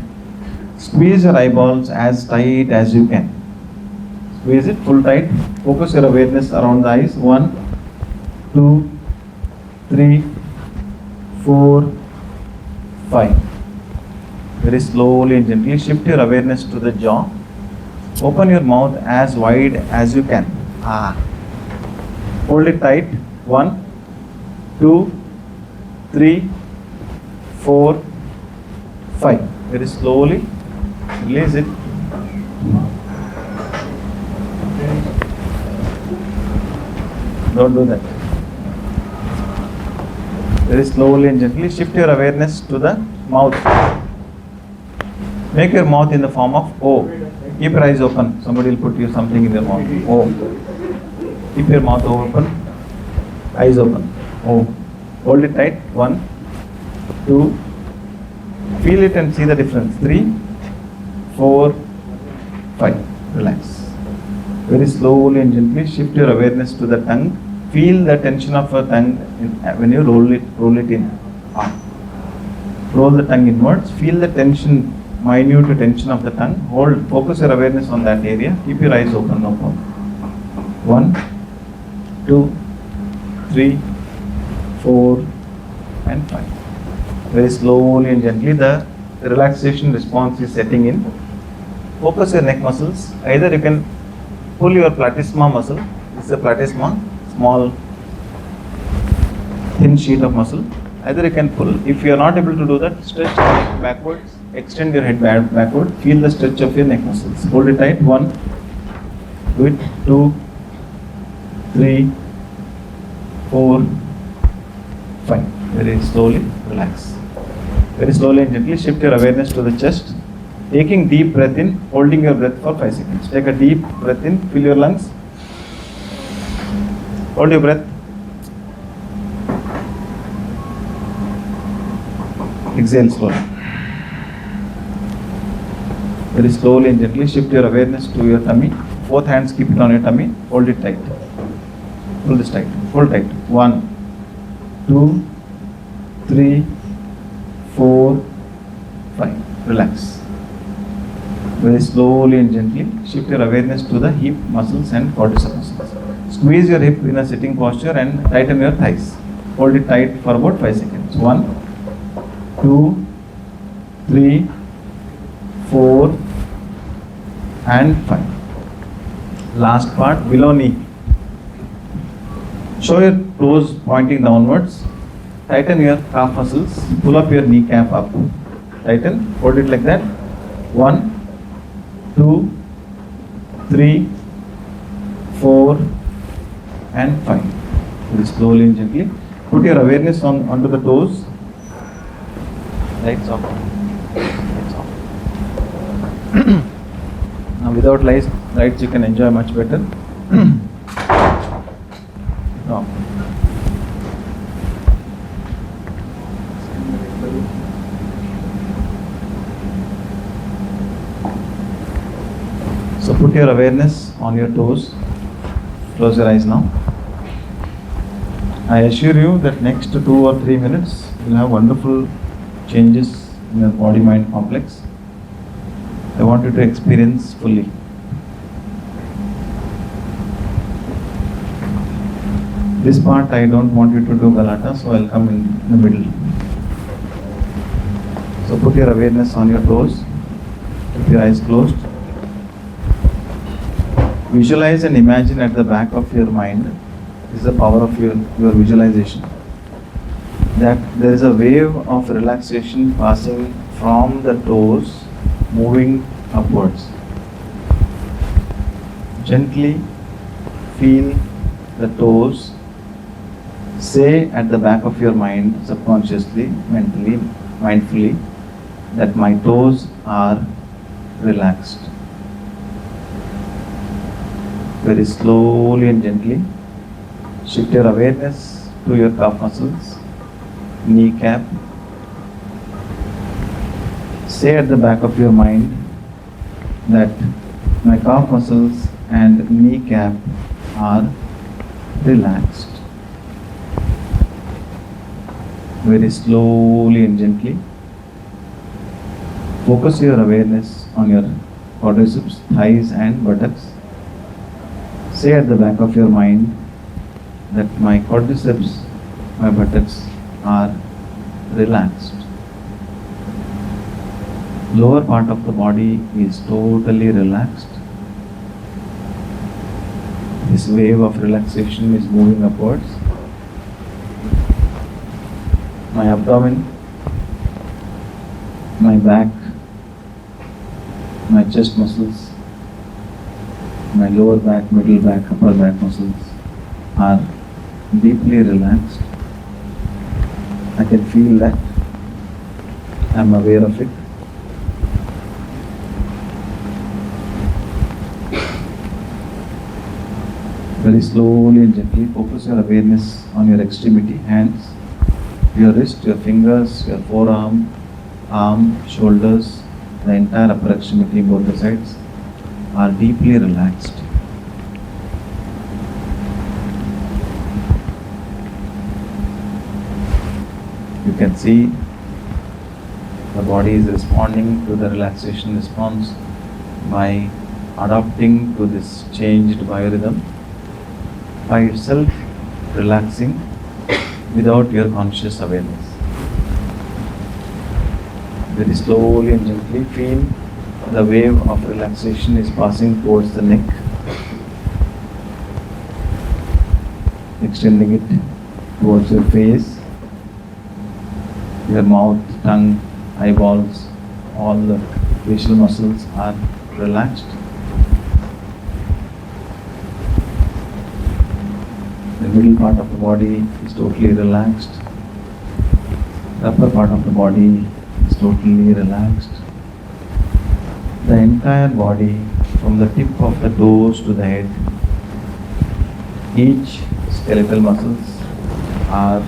Squeeze your eyeballs as tight as you can. Squeeze it full tight. Focus your awareness around the eyes. 1, 2, 3, 4, 5. Very slowly and gently shift your awareness to the jaw. Open your mouth as wide as you can. Hold it tight. 1, 2, 3, 4, 5. Very slowly release it. Don't do that. Very slowly and gently shift your awareness to the mouth. Make your mouth in the form of O. Keep your eyes open. Somebody will put you something in your mouth. O. Keep your mouth open. Eyes open. O. Hold it tight. 1, 2. Feel it and see the difference. 3, 4, 5. Relax. Very slowly and gently shift your awareness to the tongue. Feel the tension of your tongue when you roll it in. Roll the tongue inwards. Feel the tension, minute tension of the tongue. Hold. Focus your awareness on that area. Keep your eyes open. No problem. 1, 2, 3, 4, and 5. Very slowly and gently the relaxation response is setting in. Focus your neck muscles. Either you can pull your platysma muscle. This is a platysma, small thin sheet of muscle. Either you can pull. If you are not able to do that, stretch your neck backwards. Extend your head backward. Feel the stretch of your neck muscles. Hold it tight. 1, do it. 2, 3, 4, 5. Very slowly relax. Very slowly and gently shift your awareness to the chest. Taking deep breath in, holding your breath for 5 seconds. Take a deep breath in, fill your lungs. Hold your breath. Exhale slowly. Very slowly and gently shift your awareness to your tummy. Both hands keep it on your tummy. Hold it tight. Hold this tight. Hold tight. 1, 2, 3, 4, 5. Relax. Very slowly and gently shift your awareness to the hip muscles and quadriceps muscles. Squeeze your hip in a sitting posture and tighten your thighs. Hold it tight for about 5 seconds. 1, 2, 3, 4, and 5. Last part, below knee. Show your toes pointing downwards. Tighten your calf muscles. Pull up your kneecap up. Tighten. Hold it like that. 1, 2, 3, 4, and 5. Very slowly and gently. Put your awareness onto the toes. Lights off. Lights off. Now without lights you can enjoy much better. No. So put your awareness on your toes. Close your eyes now. I assure you that next 2 or 3 minutes you'll have wonderful changes in your body-mind complex. I want you to experience fully. This part I don't want you to do galata, so I'll come in the middle. So put your awareness on your toes. Keep your eyes closed. Visualize and imagine at the back of your mind. This is the power of your visualization. That there is a wave of relaxation passing from the toes, moving upwards. Gently feel the toes. Say at the back of your mind, subconsciously, mentally, mindfully, that my toes are relaxed. Very slowly and gently shift your awareness to your calf muscles, kneecap. Say at the back of your mind that my calf muscles and kneecap are relaxed. Very slowly and gently focus your awareness on your quadriceps, thighs and buttocks. Say at the back of your mind that my quadriceps My buttocks are relaxed. Lower part of the body is totally relaxed. This wave of relaxation is moving upwards. My abdomen, my back, my chest muscles, my lower back, middle back, upper back muscles are deeply relaxed. I can feel that. I am aware of it. Very slowly and gently focus your awareness on your extremity, hands, your wrist, your fingers, your forearm, arm, shoulders, the entire upper extremity, both the sides are deeply relaxed. You can see the body is responding to the relaxation response by adapting to this changed biorhythm, by itself relaxing without your conscious awareness. Very slowly and gently feel the wave of relaxation is passing towards the neck, extending it towards your face, your mouth, tongue, eyeballs, all the facial muscles are relaxed. The middle part of the body is totally relaxed. The upper part of the body is totally relaxed. The entire body, from the tip of the toes to the head, each skeletal muscles are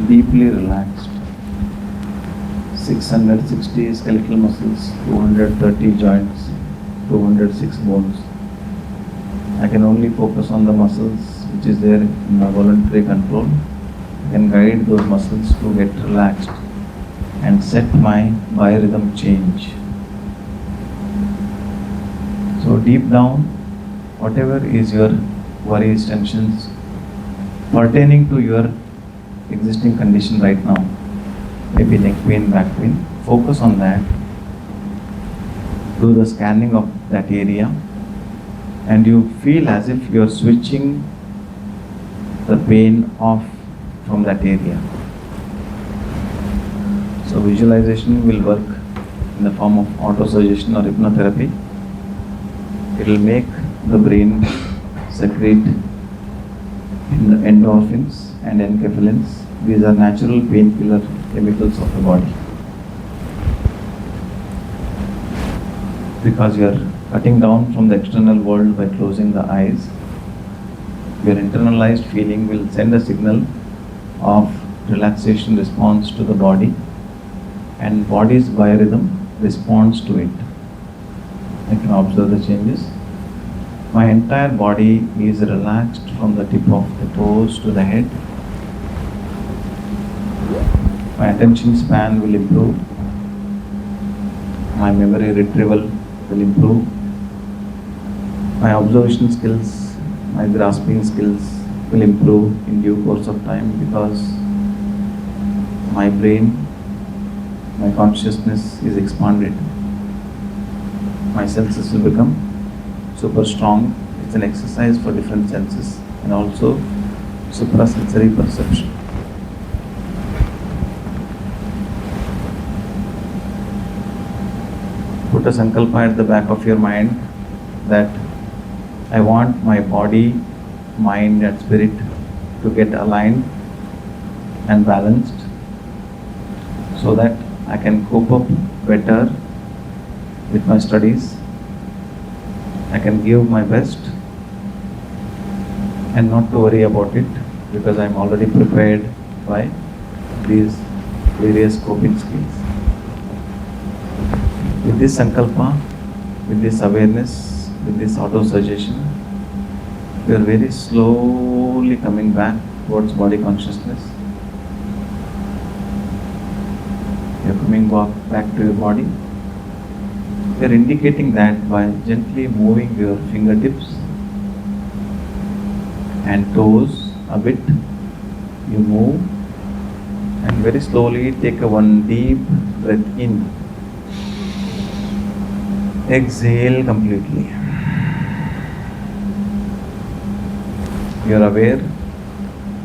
deeply relaxed. 660 skeletal muscles, 230 joints, 206 bones. I can only focus on the muscles which is there in my voluntary control. I can guide those muscles to get relaxed and set my biorhythm change. So deep down, whatever is your worries, tensions pertaining to your existing condition right now, maybe neck pain, back pain, focus on that. Do the scanning of that area and you feel as if you are switching the pain off from that area. So visualization will work in the form of auto-suggestion or hypnotherapy. It will make the brain secrete endorphins and enkephalins. These are natural painkiller chemicals of the body. Because you are cutting down from the external world by closing the eyes, your internalized feeling will send a signal of relaxation response to the body, and body's biorhythm responds to it. I can observe the changes. My entire body is relaxed from the tip of the toes to the head. My attention span will improve. My memory retrieval will improve. My observation skills, my grasping skills will improve in due course of time, because my brain, my consciousness is expanded. My senses will become super strong. It's an exercise for different senses and also suprasensory perception. Put a sankalpa at the back of your mind that I want my body, mind and spirit to get aligned and balanced so that I can cope up better with my studies. I can give my best and not to worry about it, because I am already prepared by these various coping skills. With this sankalpa, with this awareness, with this auto-suggestion, you are very slowly coming back towards body consciousness. You are coming back to your body. You are indicating that by gently moving your fingertips and toes a bit, You move and very slowly take a one deep breath in. Exhale completely. You are aware,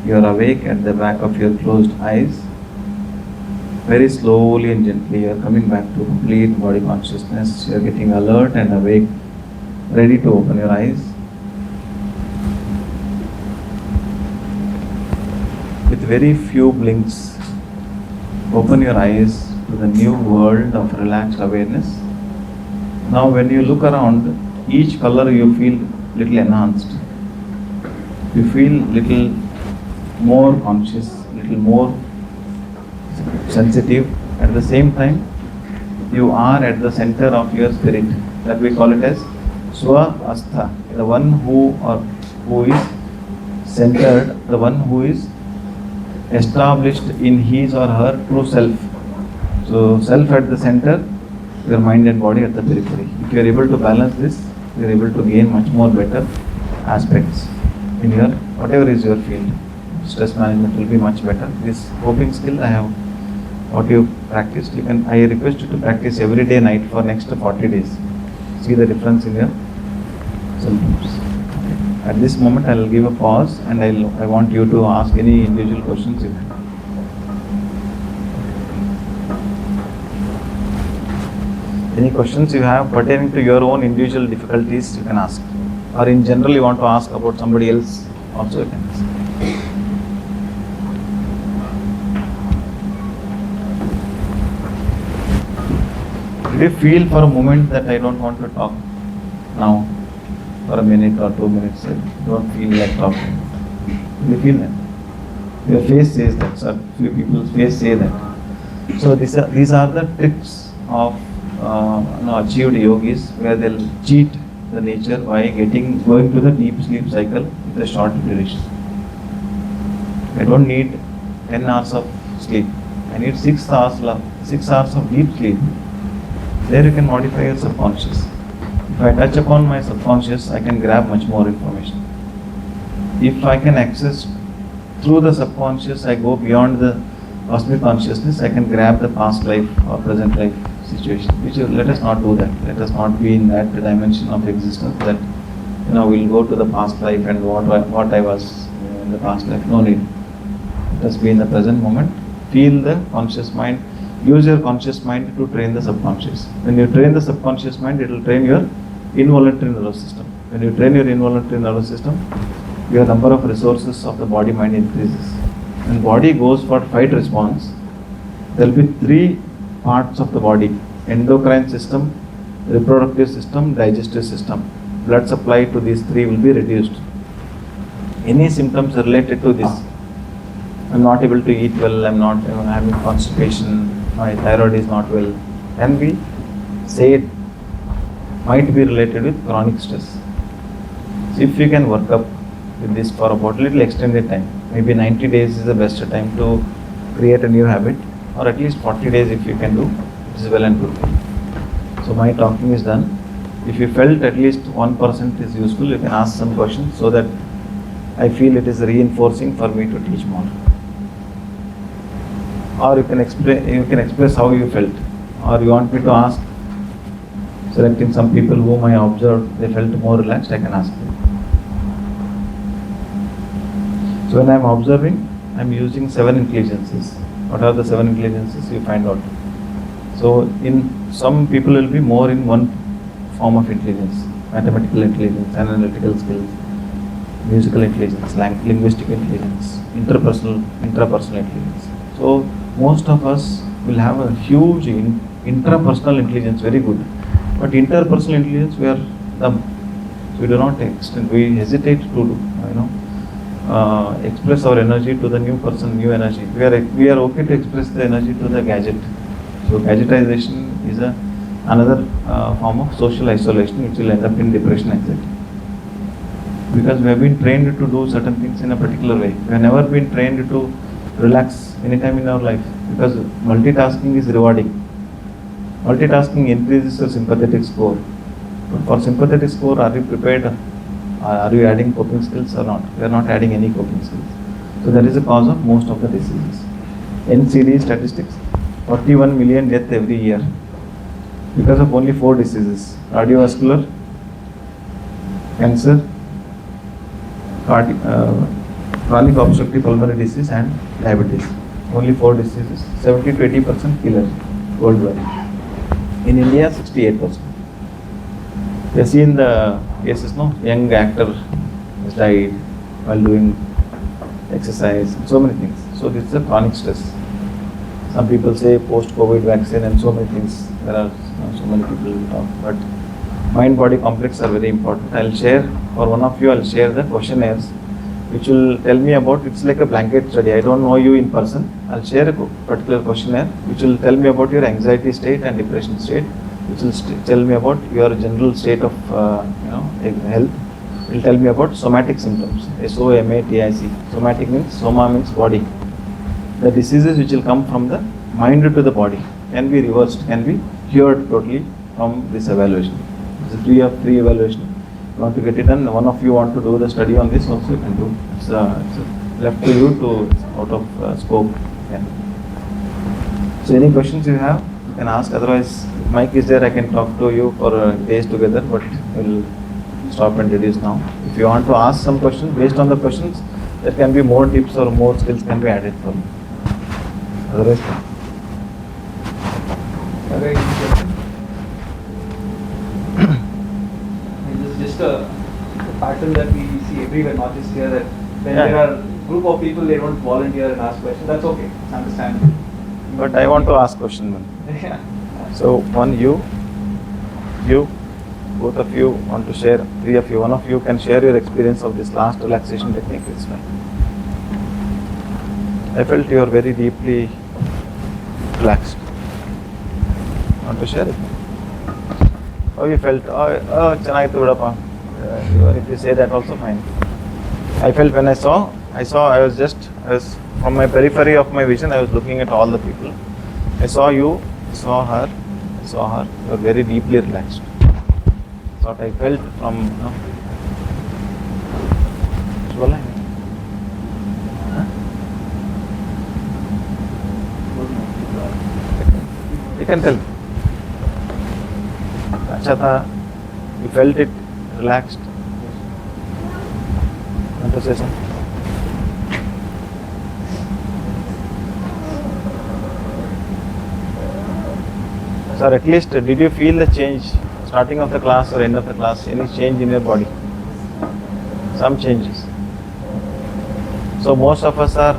you are awake at the back of your closed eyes. Very slowly and gently you are coming back to complete body consciousness. You are getting alert and awake, ready to open your eyes. With very few blinks, open your eyes to the new world of relaxed awareness. Now when you look around, each color you feel little enhanced. You feel little more conscious, little more sensitive. At the same time, you are at the center of your spirit. That we call it as Swa Astha, the one who is centered, the one who is established in his or her true self. So self at the center, your mind and body at the periphery. If you are able to balance this, you are able to gain much more better aspects in your whatever is your field. Stress management will be much better. This coping skill I have what you practiced, I request you to practice every day night for next 40 days. See the difference in your symptoms. Okay. At this moment I will give a pause and I want you to ask any individual questions you have. Any questions you have pertaining to your own individual difficulties, you can ask. Or in general you want to ask about somebody else, also you can ask. Did you feel for a moment that I don't want to talk now? For a minute or 2 minutes, I don't feel like talking. Did you feel that? Your face says that, sir. Few people's face say that. So these are the tricks of achieved yogis, where they'll cheat the nature by going to the deep sleep cycle with a short duration. I don't need 10 hours of sleep. I need 6 hours of deep sleep. There you can modify your subconscious. If I touch upon my subconscious, I can grab much more information. If I can access through the subconscious, I go beyond the cosmic consciousness, I can grab the past life or present life situation. Let us not do that. Let us not be in that dimension of existence that we'll go to the past life and what I was in the past life. No need. Let us be in the present moment. Feel the conscious mind. Use your conscious mind to train the subconscious. When you train the subconscious mind, it will train your involuntary nervous system. When you train your involuntary nervous system, your number of resources of the body-mind increases. When body goes for fight response, there will be 3 parts of the body: endocrine system, reproductive system, digestive system. Blood supply to these 3 will be reduced. Any symptoms related to this, I'm not able to eat well, I'm having constipation, my thyroid is not well, can be said, might be related with chronic stress. So if you can work up with this for about little extended time, maybe 90 days is the best time to create a new habit, or at least 40 days if you can do, it is well and good. So my talking is done. If you felt at least 1% is useful, you can ask some questions so that I feel it is reinforcing for me to teach more. Or you can express how you felt, or you want me to ask, selecting some people whom I observed, they felt more relaxed, I can ask them. So when I am observing, I am using 7 intelligences. What are the 7 intelligences? You find out. So in some people will be more in one form of intelligence: mathematical intelligence, analytical skills, musical intelligence, linguistic intelligence, intrapersonal intelligence. So most of us will have a huge intrapersonal intelligence, very good. But interpersonal intelligence, we are dumb. So we do not extend, we hesitate to express our energy to the new person, new energy. We are okay to express the energy to the gadget. So gadgetization is another form of social isolation, which will end up in depression, anxiety. Because we have been trained to do certain things in a particular way. We have never been trained to relax anytime in our life, because multitasking is rewarding. Multitasking increases your sympathetic score. But for sympathetic score, are you prepared? Are you adding coping skills or not? We are not adding any coping skills. So that is the cause of most of the diseases. NCD statistics, 41 million deaths every year because of only 4 diseases: cardiovascular, cancer, chronic obstructive pulmonary disease and diabetes. Only 4 diseases, 70 to 80% killer worldwide. In India, 68%. We have seen the cases, no? Young actor has died while doing exercise, so many things. So this is a chronic stress. Some people say post-COVID vaccine and so many things. There are so many people talk, but mind-body complex are very important. I'll share, for one of you, I'll share the questionnaires which will tell me about, it's like a blanket study. I don't know you in person. I'll share a particular questionnaire which will tell me about your anxiety state and depression state, which will tell me about your general state of health. It will tell me about somatic symptoms, SOMATIC. Somatic means, soma means body. The diseases which will come from the mind to the body can be reversed, can be cured totally from this evaluation. It's a free evaluation. You want to get it done, one of you want to do the study on this also, you can do. It's left to you to, it's out of scope. Yeah. So any questions you have, you can ask. Otherwise, mic is there, I can talk to you for days together, but we'll stop and reduce now. If you want to ask some questions, based on the questions, there can be more tips or more skills can be added for you. Otherwise, Okay, this is just a pattern that we see everywhere, not just here, that when Yeah. there are group of people, they don't volunteer and ask questions. That's okay, it's understandable. but I want to ask question one. Yeah. So one you, both of you want to share, 3 of you, one of you can share your experience of this last relaxation technique. It's fine. I felt you are very deeply relaxed. Want to share it? How you felt? Chennaitu vidappa. Even if you say that also fine. I felt when I was from my periphery of my vision, I was looking at all the people. I saw you, saw her, you were very deeply relaxed. That's what I felt from, बोला है? हाँ? You can tell. अच्छा था, you felt it, relaxed. Want to say something? Sir, at least did you feel the change starting of the class or end of the class? Any change in your body? Some changes. So most of us are,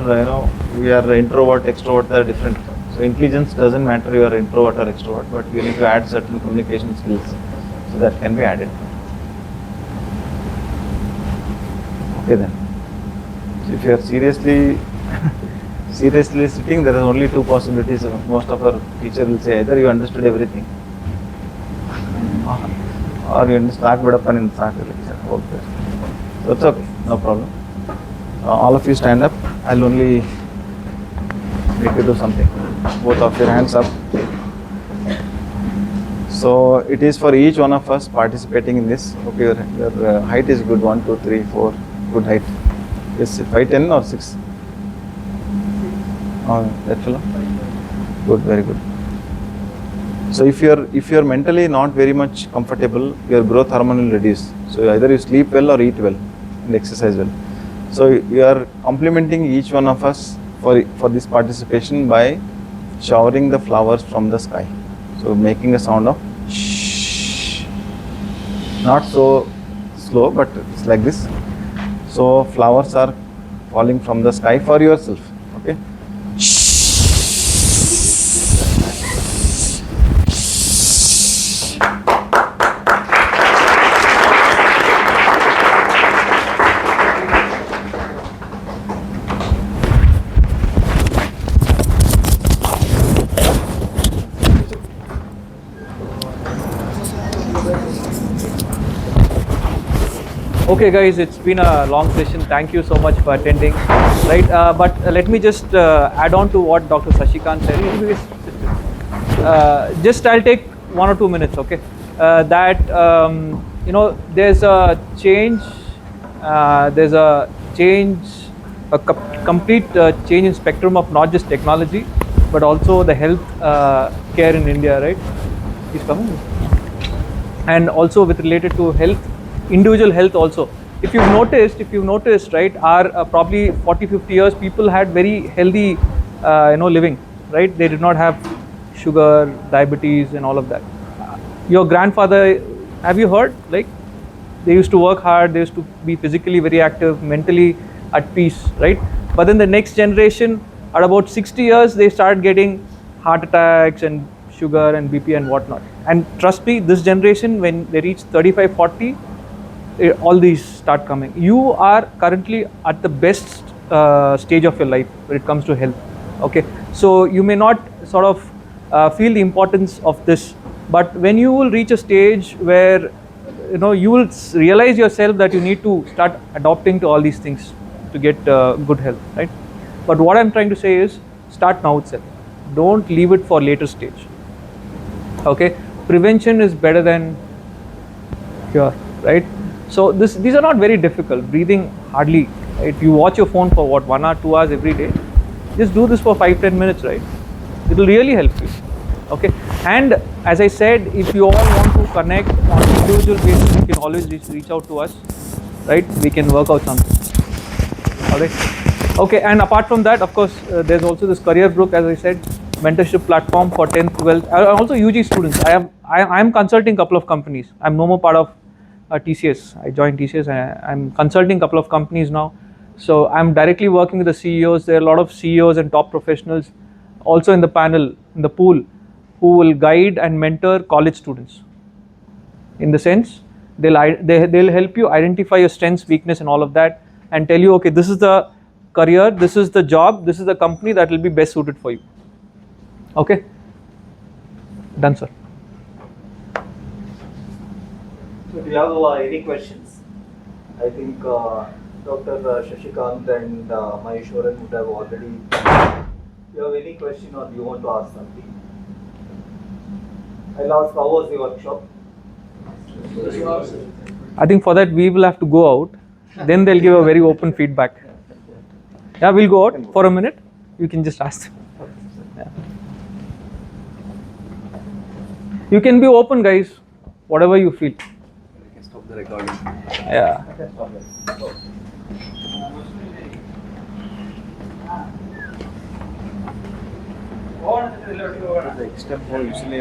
we are introvert, extrovert, they are different. So intelligence doesn't matter you are introvert or extrovert, but you need to add certain communication skills. So that can be added. Okay then. So if you are seriously sitting, there are only 2 possibilities. Most of our teacher will say either you understood everything or you start vidappan in start lecture. Okay. So it's okay, no problem. All of you stand up. I'll only make you do something. Both of your hands up. So it is for each one of us participating in this. Okay, your height is good. 1, 2, 3, 4. Good height. Yes, 5, 10 or 6. Oh, that fellow? Good, very good. So if you're mentally not very much comfortable, your growth hormone will reduce. So either you sleep well or eat well and exercise well. So you are complimenting each one of us for this participation by showering the flowers from the sky. So making a sound of shh. Not so slow, but it's like this. So flowers are falling from the sky for yourself. Okay. Okay guys, it's been a long session. Thank you so much for attending. Right, but let me just add on to what Dr. Sashikant said. Just I'll take 1 or 2 minutes, okay? There's a change a complete change in spectrum of not just technology, but also the health care in India, right? He's coming. And also with related to health, individual health also. If you've noticed, right, our probably 40-50 years, people had very healthy, living, right? They did not have sugar, diabetes, and all of that. Your grandfather, have you heard? Like, they used to work hard, they used to be physically very active, mentally at peace, right? But then the next generation, at about 60 years, they start getting heart attacks and sugar and BP and whatnot. And trust me, this generation, when they reach 35, 40, all these start coming. You are currently at the best stage of your life when it comes to health. Okay, so you may not sort of feel the importance of this, but when you will reach a stage where you will realize yourself that you need to start adopting to all these things to get good health, right? But what I'm trying to say is, start now itself. Don't leave it for later stage. Okay, prevention is better than cure, right? So these are not very difficult. Breathing, hardly. If you watch your phone for what, 1 hour, 2 hours every day, just do this for 5-10 minutes, right? It will really help you. Okay, and as I said, if you all want to connect on an individual basis, you can always reach out to us, right? We can work out something. All right. Okay, and apart from that, of course, there's also this career group, as I said, mentorship platform for 10th, 12th, also UG students. I am consulting a couple of companies. I'm no more part of TCS. I joined TCS. I'm consulting a couple of companies now. So I'm directly working with the CEOs. There are a lot of CEOs and top professionals also in the panel, in the pool, who will guide and mentor college students. In the sense, they'll help you identify your strengths, weakness, and all of that, and tell you, okay, this is the career, this is the job, this is the company that will be best suited for you. Okay, done, sir. So do you have any questions? I think Dr. Shashikant and Maheshwaran would have already. Do you have any question or do you want to ask something? I'll ask, how was the workshop? I think for that we will have to go out. Then they'll give a very open feedback. Yeah, we'll go out for a minute. You can just ask them. Yeah. You can be open, guys. Whatever you feel. We can stop the recording. Yeah. The extra usually